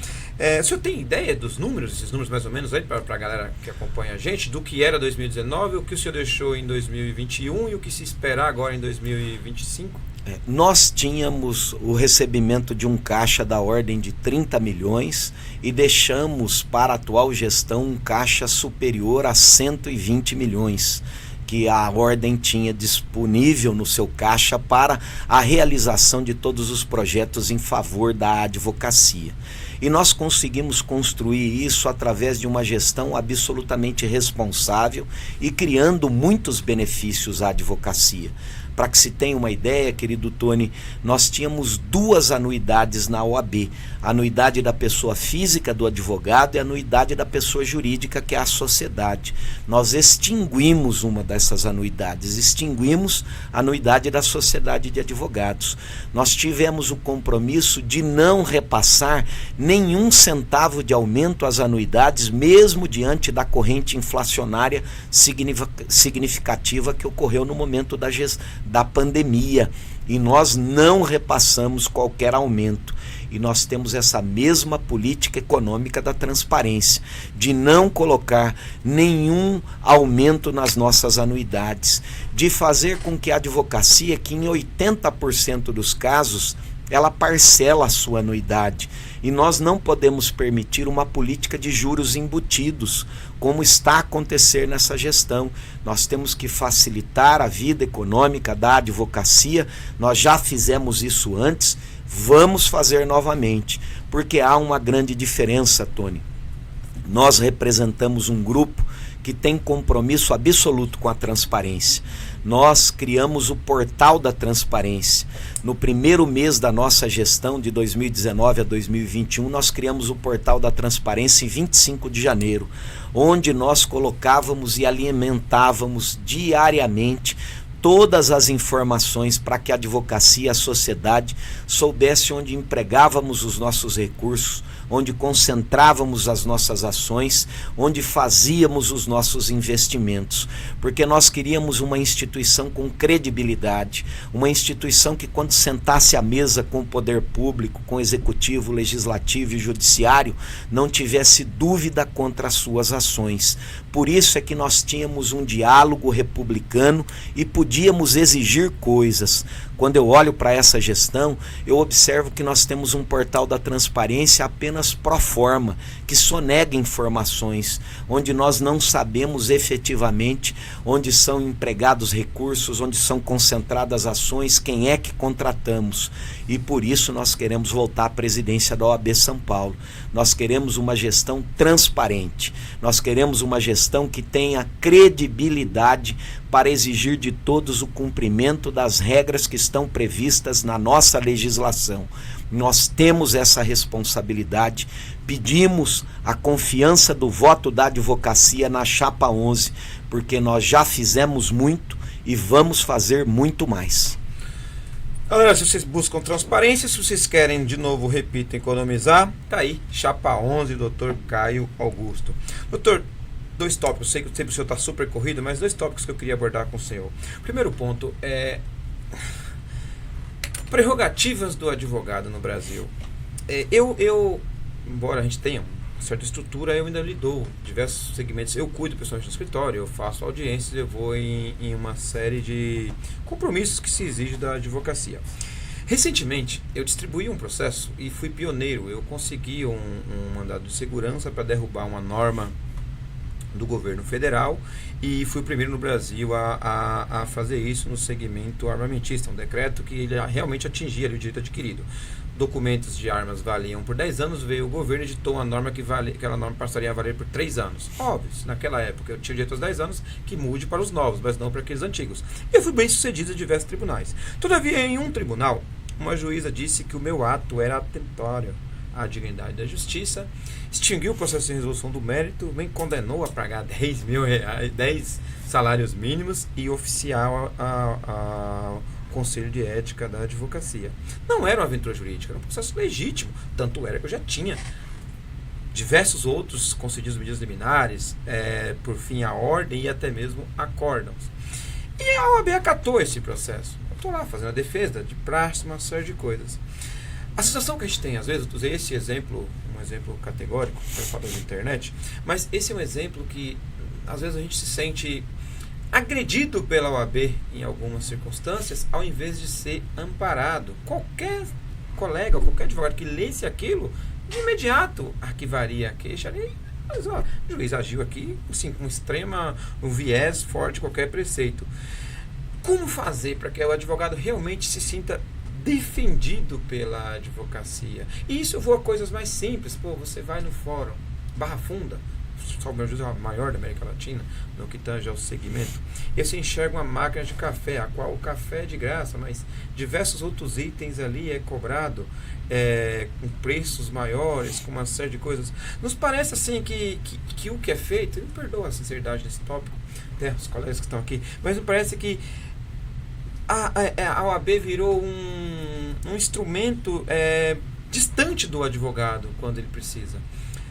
O senhor tem ideia dos números, esses números mais ou menos aí, para a galera que acompanha a gente, do que era 2019, o que o senhor deixou em 2021 e o que se esperar agora em 2025? Nós tínhamos o recebimento de um caixa da ordem de 30 milhões e deixamos para a atual gestão um caixa superior a 120 milhões, que a ordem tinha disponível no seu caixa para a realização de todos os projetos em favor da advocacia. E nós conseguimos construir isso através de uma gestão absolutamente responsável e criando muitos benefícios à advocacia. Para que se tenha uma ideia, querido Tony, nós tínhamos 2 anuidades na OAB. A anuidade da pessoa física do advogado e a anuidade da pessoa jurídica, que é a sociedade. Nós extinguimos uma dessas anuidades, extinguimos a anuidade da sociedade de advogados. Nós tivemos o compromisso de não repassar nenhum centavo de aumento às anuidades, mesmo diante da corrente inflacionária significativa que ocorreu no momento da pandemia. E nós não repassamos qualquer aumento. E nós temos essa mesma política econômica da transparência, de não colocar nenhum aumento nas nossas anuidades, de fazer com que a advocacia, que em 80% dos casos, ela parcela a sua anuidade. E nós não podemos permitir uma política de juros embutidos, como está a acontecer nessa gestão. Nós temos que facilitar a vida econômica da advocacia. Nós já fizemos isso antes, vamos fazer novamente, porque há uma grande diferença, Tony. Nós representamos um grupo que tem compromisso absoluto com a transparência. Nós criamos o Portal da Transparência. No primeiro mês da nossa gestão, de 2019 a 2021, nós criamos o Portal da Transparência em 25 de janeiro, onde nós colocávamos e alimentávamos diariamente todas as informações para que a advocacia e a sociedade soubesse onde empregávamos os nossos recursos, onde concentrávamos as nossas ações, onde fazíamos os nossos investimentos, porque nós queríamos uma instituição com credibilidade, uma instituição que, quando sentasse à mesa com o poder público, com o executivo, legislativo e judiciário, não tivesse dúvida contra as suas ações. Por isso é que nós tínhamos um diálogo republicano e podíamos exigir coisas. Quando eu olho para essa gestão, eu observo que nós temos um portal da transparência apenas pro forma, que sonega informações, onde nós não sabemos efetivamente onde são empregados recursos, onde são concentradas ações, quem é que contratamos. E por isso nós queremos voltar à presidência da OAB São Paulo. Nós queremos uma gestão transparente, nós queremos uma gestão que tenha credibilidade para exigir de todos o cumprimento das regras que estão previstas na nossa legislação. Nós temos essa responsabilidade, pedimos a confiança do voto da advocacia na Chapa 11, porque nós já fizemos muito e vamos fazer muito mais. Galera, se vocês buscam transparência, se vocês querem, de novo, repito, economizar, tá aí, Chapa 11, Dr. Caio Augusto. Doutor, 2 tópicos, sei que sempre o senhor está super corrido, mas 2 tópicos que eu queria abordar com o senhor. Primeiro ponto é prerrogativas do advogado no Brasil. Embora a gente tenha uma certa estrutura, eu ainda lido diversos segmentos. Eu cuido pessoalmente do escritório, eu faço audiências, eu vou em uma série de compromissos que se exige da advocacia. Recentemente, eu distribuí um processo e fui pioneiro. Eu consegui um mandado de segurança para derrubar uma norma do governo federal e fui o primeiro no Brasil a fazer isso no segmento armamentista, um decreto que ele realmente atingia ali o direito adquirido. Documentos de armas valiam por 10 anos, veio o governo e editou uma norma que aquela norma passaria a valer por 3 anos. Óbvio, naquela época eu tinha o direito aos 10 anos, que mude para os novos, mas não para aqueles antigos. Eu fui bem sucedido em diversos tribunais. Todavia, em um tribunal, uma juíza disse que o meu ato era atentório à dignidade da justiça, extinguiu o processo de resolução do mérito, me condenou a pagar 10 mil reais, 10 salários mínimos e oficial ao Conselho de Ética da Advocacia. Não era uma aventura jurídica, era um processo legítimo, tanto era que eu já tinha diversos outros concedidos medidas liminares, por fim a ordem e até mesmo acórdãos. E a OAB acatou esse processo. Eu estou lá fazendo a defesa de praxe, uma série de coisas. A sensação que a gente tem, às vezes, eu usei esse exemplo, um exemplo categórico, para falar da internet, mas esse é um exemplo que, às vezes, a gente se sente agredido pela OAB em algumas circunstâncias, ao invés de ser amparado. Qualquer colega, qualquer advogado que lesse aquilo, de imediato arquivaria a queixa ali. Mas, ó, o juiz agiu aqui, assim, com um viés forte de qualquer preceito. Como fazer para que o advogado realmente se sinta defendido pela advocacia? E isso eu vou a coisas mais simples. Pô, você vai no fórum, Barra Funda, salvo é a maior da América Latina, no que tange ao segmento. E você enxerga uma máquina de café, a qual o café é de graça, mas diversos outros itens ali é cobrado, com preços maiores, com uma série de coisas. Nos parece assim que o que é feito, me perdoa a sinceridade nesse tópico, até os colegas que estão aqui, mas me parece que a OAB virou um instrumento distante do advogado quando ele precisa.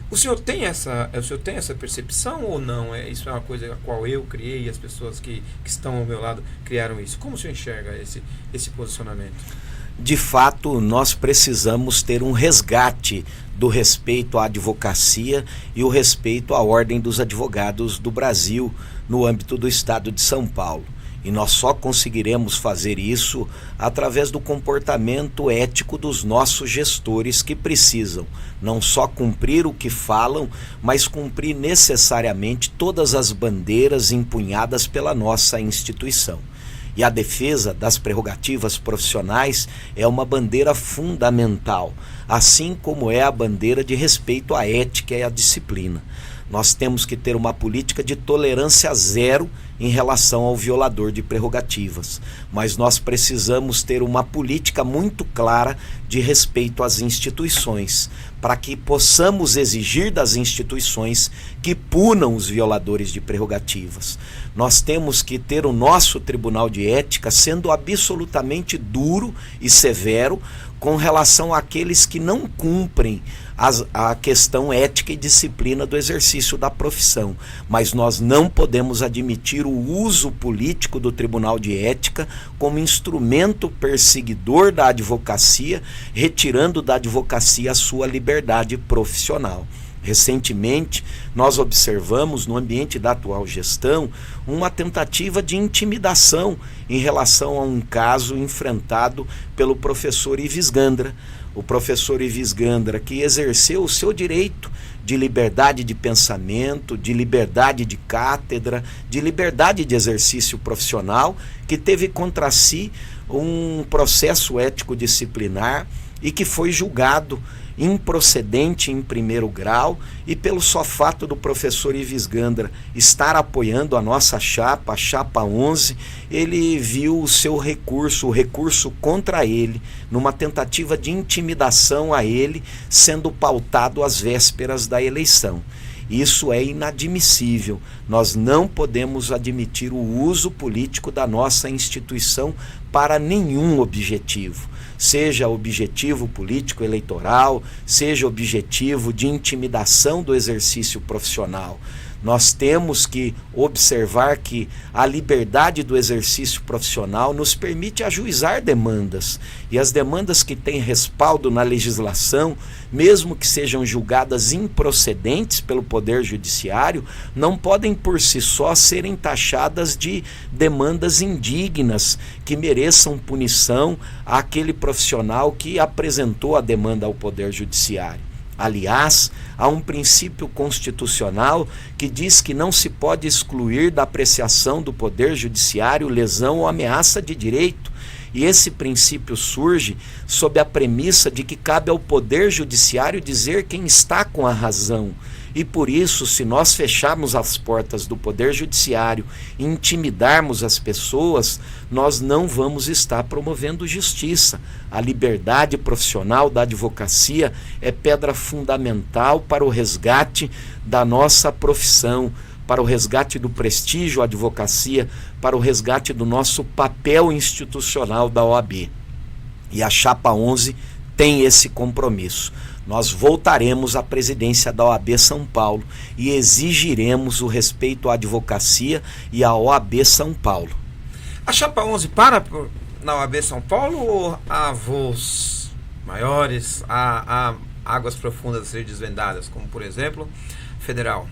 O senhor tem essa percepção ou não? Isso é uma coisa a qual eu criei e as pessoas que estão ao meu lado criaram isso. Como o senhor enxerga esse posicionamento? De fato, nós precisamos ter um resgate do respeito à advocacia e o respeito à Ordem dos Advogados do Brasil no âmbito do Estado de São Paulo. E nós só conseguiremos fazer isso através do comportamento ético dos nossos gestores, que precisam não só cumprir o que falam, mas cumprir necessariamente todas as bandeiras empunhadas pela nossa instituição. E a defesa das prerrogativas profissionais é uma bandeira fundamental, assim como é a bandeira de respeito à ética e à disciplina. Nós temos que ter uma política de tolerância zero em relação ao violador de prerrogativas, mas nós precisamos ter uma política muito clara de respeito às instituições, para que possamos exigir das instituições que punam os violadores de prerrogativas. Nós temos que ter o nosso Tribunal de Ética sendo absolutamente duro e severo com relação àqueles que não cumprem a questão ética e disciplina do exercício da profissão. Mas nós não podemos admitir o uso político do Tribunal de Ética como instrumento perseguidor da advocacia, retirando da advocacia a sua liberdade profissional. Recentemente, nós observamos no ambiente da atual gestão uma tentativa de intimidação em relação a um caso enfrentado pelo professor Ives Gandra. O professor Ives Gandra, que exerceu o seu direito de liberdade de pensamento, de liberdade de cátedra, de liberdade de exercício profissional, que teve contra si um processo ético-disciplinar e que foi julgado improcedente em primeiro grau, e pelo só fato do professor Ives Gandra estar apoiando a nossa chapa, a chapa 11, ele viu o seu recurso, o recurso contra ele, numa tentativa de intimidação a ele, sendo pautado às vésperas da eleição. Isso é inadmissível. Nós não podemos admitir o uso político da nossa instituição para nenhum objetivo. Seja objetivo político eleitoral, seja objetivo de intimidação do exercício profissional. Nós temos que observar que a liberdade do exercício profissional nos permite ajuizar demandas. E as demandas que têm respaldo na legislação, mesmo que sejam julgadas improcedentes pelo Poder Judiciário, não podem por si só serem taxadas de demandas indignas, que mereçam punição àquele profissional que apresentou a demanda ao Poder Judiciário. Aliás, há um princípio constitucional que diz que não se pode excluir da apreciação do Poder Judiciário lesão ou ameaça de direito. E esse princípio surge sob a premissa de que cabe ao Poder Judiciário dizer quem está com a razão. E por isso, se nós fecharmos as portas do Poder Judiciário e intimidarmos as pessoas, nós não vamos estar promovendo justiça. A liberdade profissional da advocacia é pedra fundamental para o resgate da nossa profissão, para o resgate do prestígio à advocacia, para o resgate do nosso papel institucional da OAB. E a Chapa 11 tem esse compromisso. Nós voltaremos à presidência da OAB São Paulo e exigiremos o respeito à advocacia e à OAB São Paulo. A Chapa 11 para na OAB São Paulo ou há voos maiores, há águas profundas a serem desvendadas, como por exemplo, federal?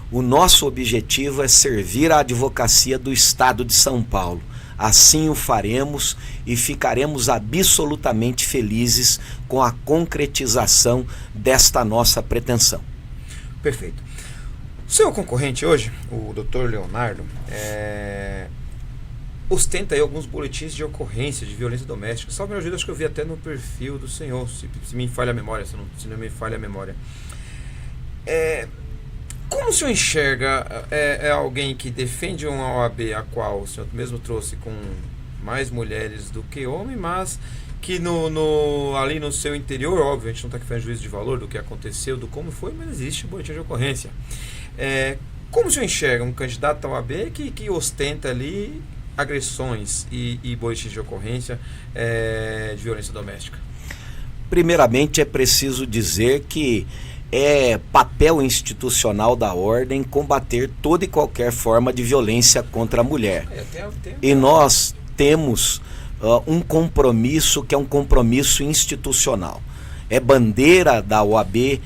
O nosso objetivo é servir a advocacia do Estado de São Paulo. Assim o faremos e ficaremos absolutamente felizes com a concretização desta nossa pretensão. Perfeito. Seu concorrente hoje, o Dr. Leonardo, ostenta aí alguns boletins de ocorrência de violência doméstica. Salve, meu ajuda, acho que eu vi até no perfil do senhor, se me falha a memória, se não me falha a memória. Como o senhor enxerga, é alguém que defende uma OAB a qual o senhor mesmo trouxe com mais mulheres do que homens, mas que ali no seu interior, óbvio, a gente não está aqui fazendo juízo de valor do que aconteceu, do como foi, mas existe boletim de ocorrência. Como o senhor enxerga um candidato à OAB que ostenta ali agressões e boletins de ocorrência de violência doméstica? Primeiramente, é preciso dizer que é papel institucional da ordem combater toda e qualquer forma de violência contra a mulher. E nós temos um compromisso que é um compromisso institucional. É bandeira da OAB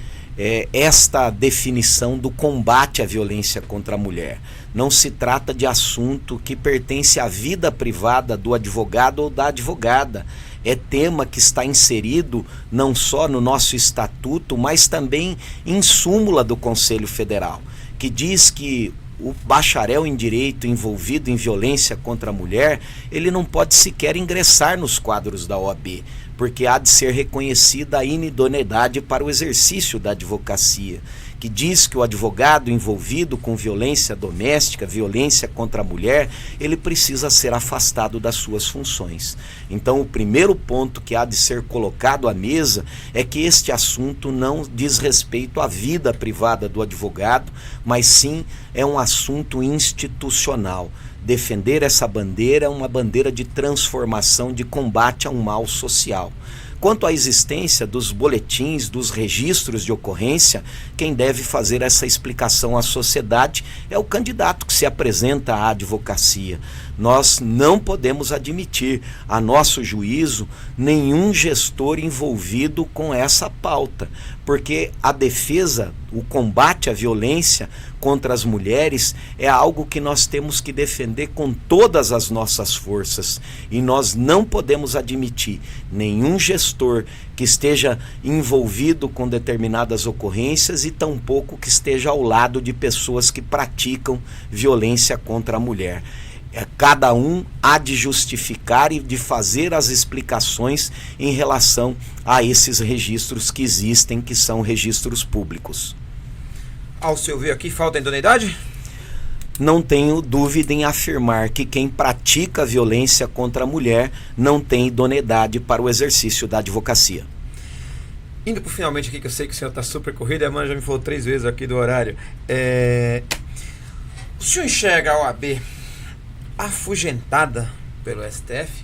esta definição do combate à violência contra a mulher. Não se trata de assunto que pertence à vida privada do advogado ou da advogada. É tema que está inserido não só no nosso estatuto, mas também em súmula do Conselho Federal, que diz que o bacharel em direito envolvido em violência contra a mulher, ele não pode sequer ingressar nos quadros da OAB, porque há de ser reconhecida a inidoneidade para o exercício da advocacia, que diz que o advogado envolvido com violência doméstica, violência contra a mulher, ele precisa ser afastado das suas funções. Então, o primeiro ponto que há de ser colocado à mesa é que este assunto não diz respeito à vida privada do advogado, mas sim é um assunto institucional. Defender essa bandeira é uma bandeira de transformação, de combate a um mal social. Quanto à existência dos boletins, dos registros de ocorrência, quem deve fazer essa explicação à sociedade é o candidato que se apresenta à advocacia. Nós não podemos admitir, a nosso juízo, nenhum gestor envolvido com essa pauta, porque a defesa, o combate à violência contra as mulheres é algo que nós temos que defender com todas as nossas forças, e nós não podemos admitir nenhum gestor que esteja envolvido com determinadas ocorrências e tampouco que esteja ao lado de pessoas que praticam violência contra a mulher. Cada um há de justificar e de fazer as explicações em relação a esses registros que existem, que são registros públicos. Ao seu ver aqui, falta idoneidade? Não tenho dúvida em afirmar que quem pratica violência contra a mulher não tem idoneidade para o exercício da advocacia. Indo para o finalmente aqui, que eu sei que o senhor está super corrido, a Amanda já me falou 3 vezes aqui do horário. O senhor enxerga a OAB afugentada pelo STF?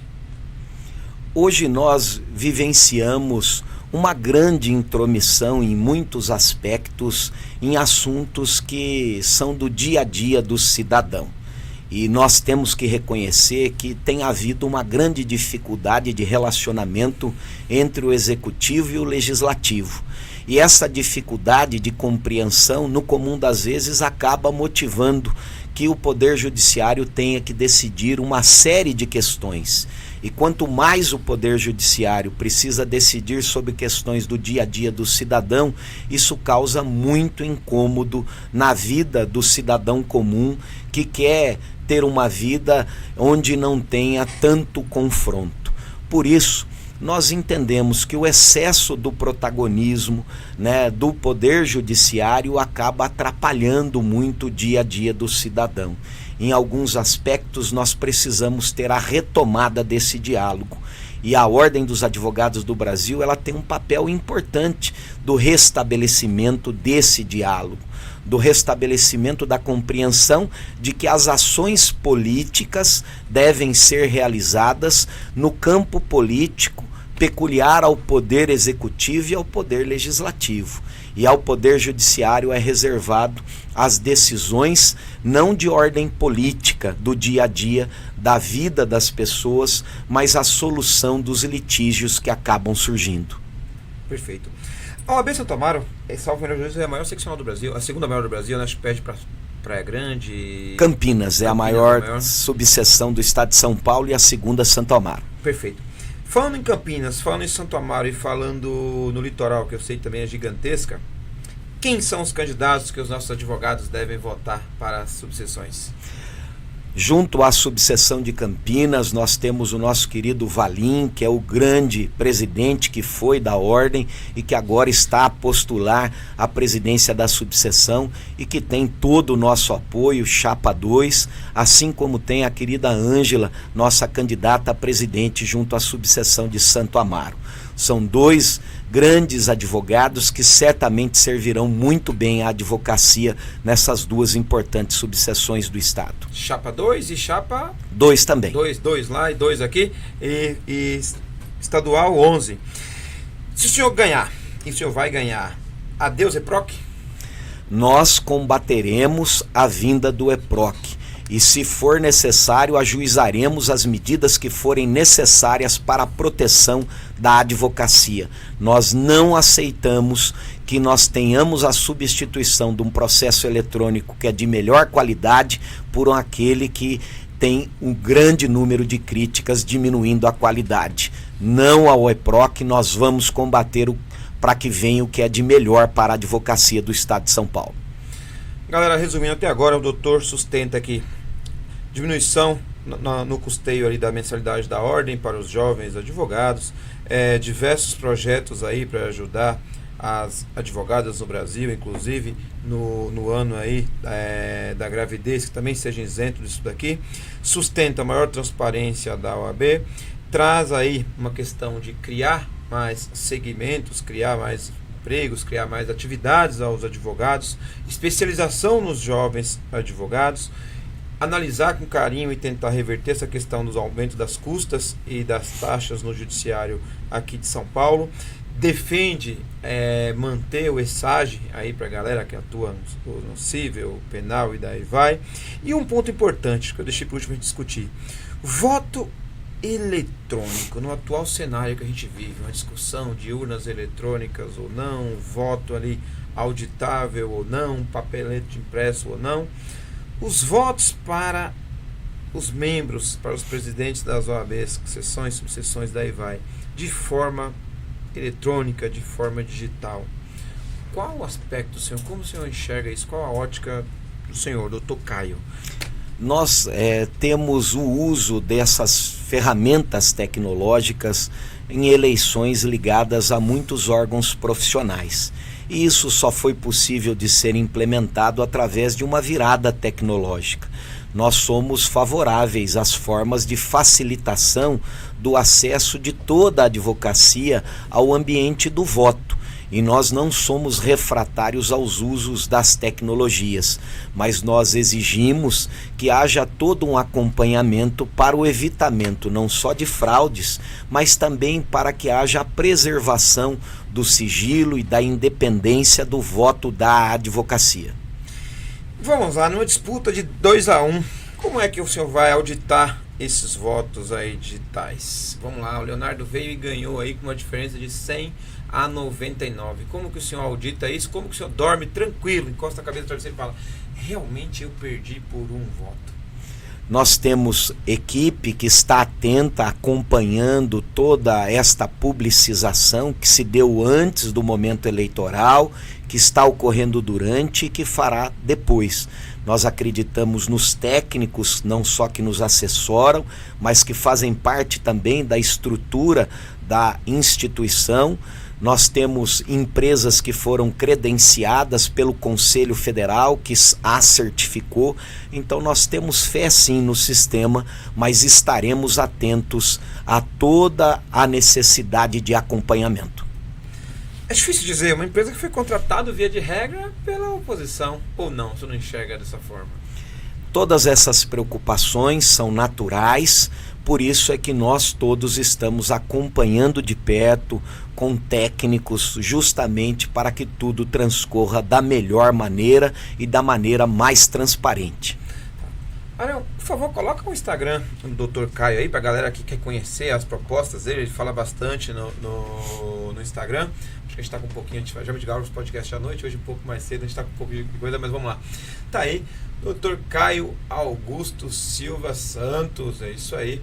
Hoje nós vivenciamos uma grande intromissão em muitos aspectos, em assuntos que são do dia a dia do cidadão. E nós temos que reconhecer que tem havido uma grande dificuldade de relacionamento entre o executivo e o legislativo. E essa dificuldade de compreensão, no comum das vezes, acaba motivando que o Poder Judiciário tenha que decidir uma série de questões. E quanto mais o Poder Judiciário precisa decidir sobre questões do dia a dia do cidadão, isso causa muito incômodo na vida do cidadão comum que quer ter uma vida onde não tenha tanto confronto. Por isso, nós entendemos que o excesso do protagonismo, do Poder Judiciário acaba atrapalhando muito o dia a dia do cidadão. Em alguns aspectos, nós precisamos ter a retomada desse diálogo. E a Ordem dos Advogados do Brasil, ela tem um papel importante do restabelecimento desse diálogo, do restabelecimento da compreensão de que as ações políticas devem ser realizadas no campo político peculiar ao Poder Executivo e ao Poder Legislativo. E ao Poder Judiciário é reservado as decisões não de ordem política do dia a dia, da vida das pessoas, mas a solução dos litígios que acabam surgindo. Perfeito. A OAB Santo Amaro, salvo melhor juízo, é a maior seccional do Brasil, a segunda maior do Brasil, né? Perde para Praia Grande. Campinas é a maior subseção do estado de São Paulo e a segunda Santo Amaro. Perfeito. Falando em Campinas, falando em Santo Amaro e falando no litoral, que eu sei que também é gigantesca, quem são os candidatos que os nossos advogados devem votar para as subseções? Junto à subseção de Campinas, nós temos o nosso querido Valim, que é o grande presidente que foi da ordem e que agora está a postular a presidência da subseção e que tem todo o nosso apoio, Chapa 2, assim como tem a querida Ângela, nossa candidata a presidente junto à subseção de Santo Amaro. São dois grandes advogados que certamente servirão muito bem à advocacia nessas duas importantes subseções do Estado. Chapa 2 e Chapa... 2 também. 2 lá e 2 aqui. E estadual 11. Se o senhor ganhar, e o senhor vai ganhar, adeus EPROC? Nós combateremos a vinda do EPROC. E se for necessário, ajuizaremos as medidas que forem necessárias para a proteção da advocacia. Nós não aceitamos que nós tenhamos a substituição de um processo eletrônico que é de melhor qualidade por aquele que tem um grande número de críticas diminuindo a qualidade. Não ao EPROC, nós vamos combater para que venha o que é de melhor para a advocacia do Estado de São Paulo. Galera, resumindo até agora, o doutor sustenta aqui diminuição no custeio ali da mensalidade da ordem para os jovens advogados, diversos projetos aí para ajudar as advogadas no Brasil, inclusive no ano aí da gravidez, que também seja isento disso daqui, sustenta a maior transparência da OAB, traz aí uma questão de criar mais segmentos, criar mais empregos, criar mais atividades aos advogados, especialização nos jovens advogados, analisar com carinho e tentar reverter essa questão dos aumentos das custas e das taxas no judiciário aqui de São Paulo, defende manter o ESAGE aí para a galera que atua no civil, penal e daí vai. E um ponto importante que eu deixei para o último discutir: voto eletrônico. No atual cenário que a gente vive, uma discussão de urnas eletrônicas ou não, voto ali auditável ou não, papelete impresso ou não, os votos para os membros, para os presidentes das OABs, seções, subseções, daí vai, de forma eletrônica, de forma digital. Qual o aspecto, senhor? Como o senhor enxerga isso? Qual a ótica do senhor, doutor Caio? Nós temos o uso dessas ferramentas tecnológicas em eleições ligadas a muitos órgãos profissionais. E isso só foi possível de ser implementado através de uma virada tecnológica. Nós somos favoráveis às formas de facilitação do acesso de toda a advocacia ao ambiente do voto. E nós não somos refratários aos usos das tecnologias, mas nós exigimos que haja todo um acompanhamento para o evitamento não só de fraudes, mas também para que haja a preservação do sigilo e da independência do voto da advocacia. Vamos lá, numa disputa de 2-1, como é que o senhor vai auditar esses votos aí digitais? Vamos lá, o Leonardo veio e ganhou aí com uma diferença de 100 a 99. Como que o senhor audita isso? Como que o senhor dorme tranquilo, encosta a cabeça no travesseiro e fala: realmente eu perdi por um voto? Nós temos equipe que está atenta, acompanhando toda esta publicização que se deu antes do momento eleitoral, que está ocorrendo durante e que fará depois. Nós acreditamos nos técnicos, não só que nos assessoram, mas que fazem parte também da estrutura da instituição. Nós temos empresas que foram credenciadas pelo Conselho Federal, que a certificou. Então nós temos fé sim no sistema, mas estaremos atentos a toda a necessidade de acompanhamento. É difícil dizer, uma empresa que foi contratada via de regra pela oposição, ou não, você não enxerga dessa forma? Todas essas preocupações são naturais, por isso é que nós todos estamos acompanhando de perto, com técnicos, justamente para que tudo transcorra da melhor maneira e da maneira mais transparente. Ariel, por favor, coloca o Instagram do Dr. Caio aí, para a galera que quer conhecer as propostas dele. Ele fala bastante no Instagram. Acho que a gente está com um pouquinho, a gente já me grava os podcasts à noite, hoje um pouco mais cedo, a gente está com um pouco de coisa, mas vamos lá. Tá aí, Dr. Caio Augusto Silva Santos, é isso aí.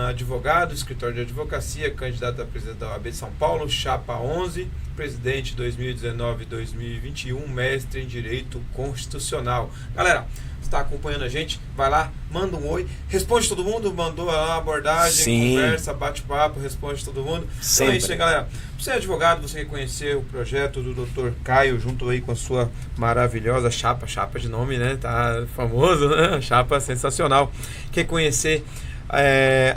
advogado, escritório de advocacia, candidato a presidente da OAB de São Paulo, chapa 11, presidente 2019-2021, mestre em Direito Constitucional. Galera, está acompanhando a gente, vai lá, manda um oi, responde todo mundo, mandou a abordagem, Sim. Conversa, bate-papo, responde todo mundo. Sempre. Então é isso aí, galera. Você é advogado, você quer conhecer o projeto do Dr. Caio, junto aí com a sua maravilhosa chapa de nome, né? Tá famoso, né? Chapa sensacional. Quer conhecer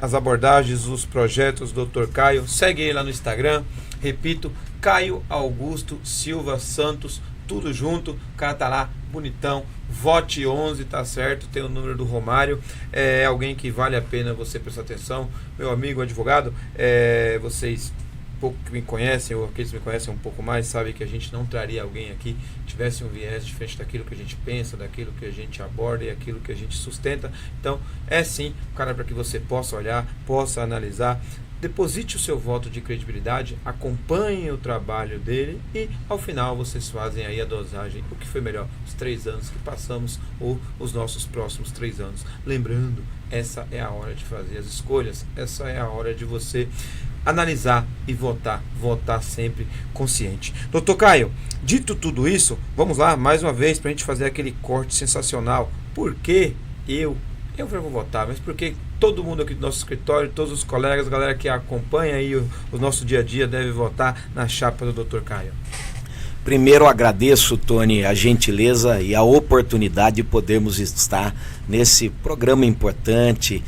as abordagens, os projetos do Dr. Caio, segue ele lá no Instagram, repito, Caio Augusto Silva Santos, tudo junto, o cara tá lá, bonitão, vote 11, tá certo, tem o número do Romário, é alguém que vale a pena você prestar atenção, meu amigo advogado, vocês pouco que me conhecem, ou aqueles que me conhecem um pouco mais, sabem que a gente não traria alguém aqui que tivesse um viés diferente daquilo que a gente pensa, daquilo que a gente aborda e aquilo que a gente sustenta. Então, é sim o cara para que você possa olhar, possa analisar, deposite o seu voto de credibilidade, acompanhe o trabalho dele e, ao final, vocês fazem aí a dosagem, o que foi melhor, os 3 anos que passamos ou os nossos próximos 3 anos. Lembrando, essa é a hora de fazer as escolhas, essa é a hora de você analisar e votar sempre consciente. Doutor Caio, dito tudo isso, vamos lá, mais uma vez, para a gente fazer aquele corte sensacional. Por que eu vou votar, mas porque todo mundo aqui do nosso escritório, todos os colegas, a galera que acompanha aí o nosso dia a dia deve votar na chapa do Dr. Caio? Primeiro agradeço, Tony, a gentileza e a oportunidade de podermos estar nesse programa importante,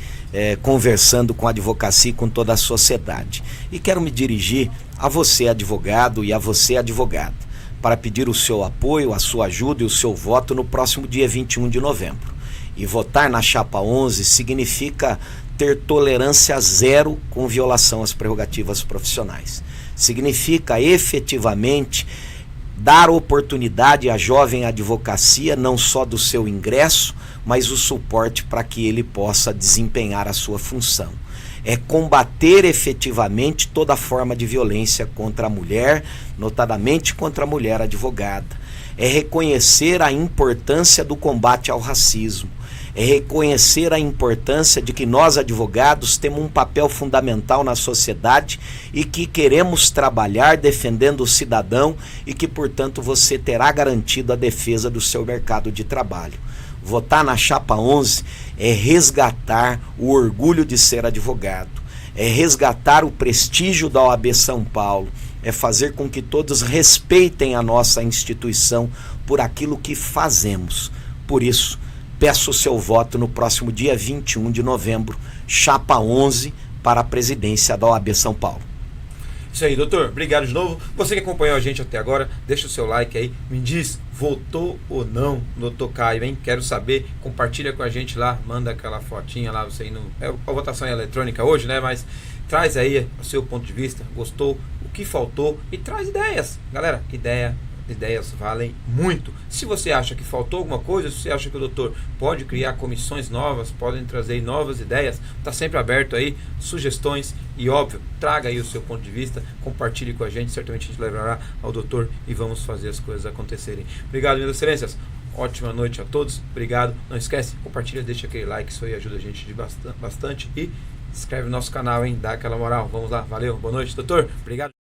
conversando com a advocacia e com toda a sociedade. E quero me dirigir a você, advogado, e a você, advogada, para pedir o seu apoio, a sua ajuda e o seu voto no próximo dia 21 de novembro. E votar na chapa 11 significa ter tolerância zero com violação às prerrogativas profissionais. Significa efetivamente dar oportunidade à jovem advocacia, não só do seu ingresso, mas o suporte para que ele possa desempenhar a sua função. É combater efetivamente toda forma de violência contra a mulher, notadamente contra a mulher advogada. É reconhecer a importância do combate ao racismo. É reconhecer a importância de que nós, advogados, temos um papel fundamental na sociedade e que queremos trabalhar defendendo o cidadão e que, portanto, você terá garantido a defesa do seu mercado de trabalho. Votar na chapa 11 é resgatar o orgulho de ser advogado, é resgatar o prestígio da OAB São Paulo, é fazer com que todos respeitem a nossa instituição por aquilo que fazemos. Por isso, peço o seu voto no próximo dia 21 de novembro, chapa 11, para a presidência da OAB São Paulo. Isso aí, doutor. Obrigado de novo. Você que acompanhou a gente até agora, deixa o seu like aí. Me diz, votou ou não no Dr. Caio, hein? Quero saber. Compartilha com a gente lá. Manda aquela fotinha lá. Você aí a votação é eletrônica hoje, né? Mas traz aí o seu ponto de vista. Gostou? O que faltou? E traz ideias. Galera, ideias valem muito. Se você acha que faltou alguma coisa, se você acha que o doutor pode criar comissões novas, podem trazer novas ideias, está sempre aberto aí, sugestões e, óbvio, traga aí o seu ponto de vista, compartilhe com a gente, certamente a gente levará ao doutor e vamos fazer as coisas acontecerem. Obrigado, minhas excelências. Ótima noite a todos. Obrigado. Não esquece, compartilha, deixa aquele like, isso aí ajuda a gente bastante e se inscreve no nosso canal, hein? Dá aquela moral. Vamos lá. Valeu. Boa noite, doutor. Obrigado.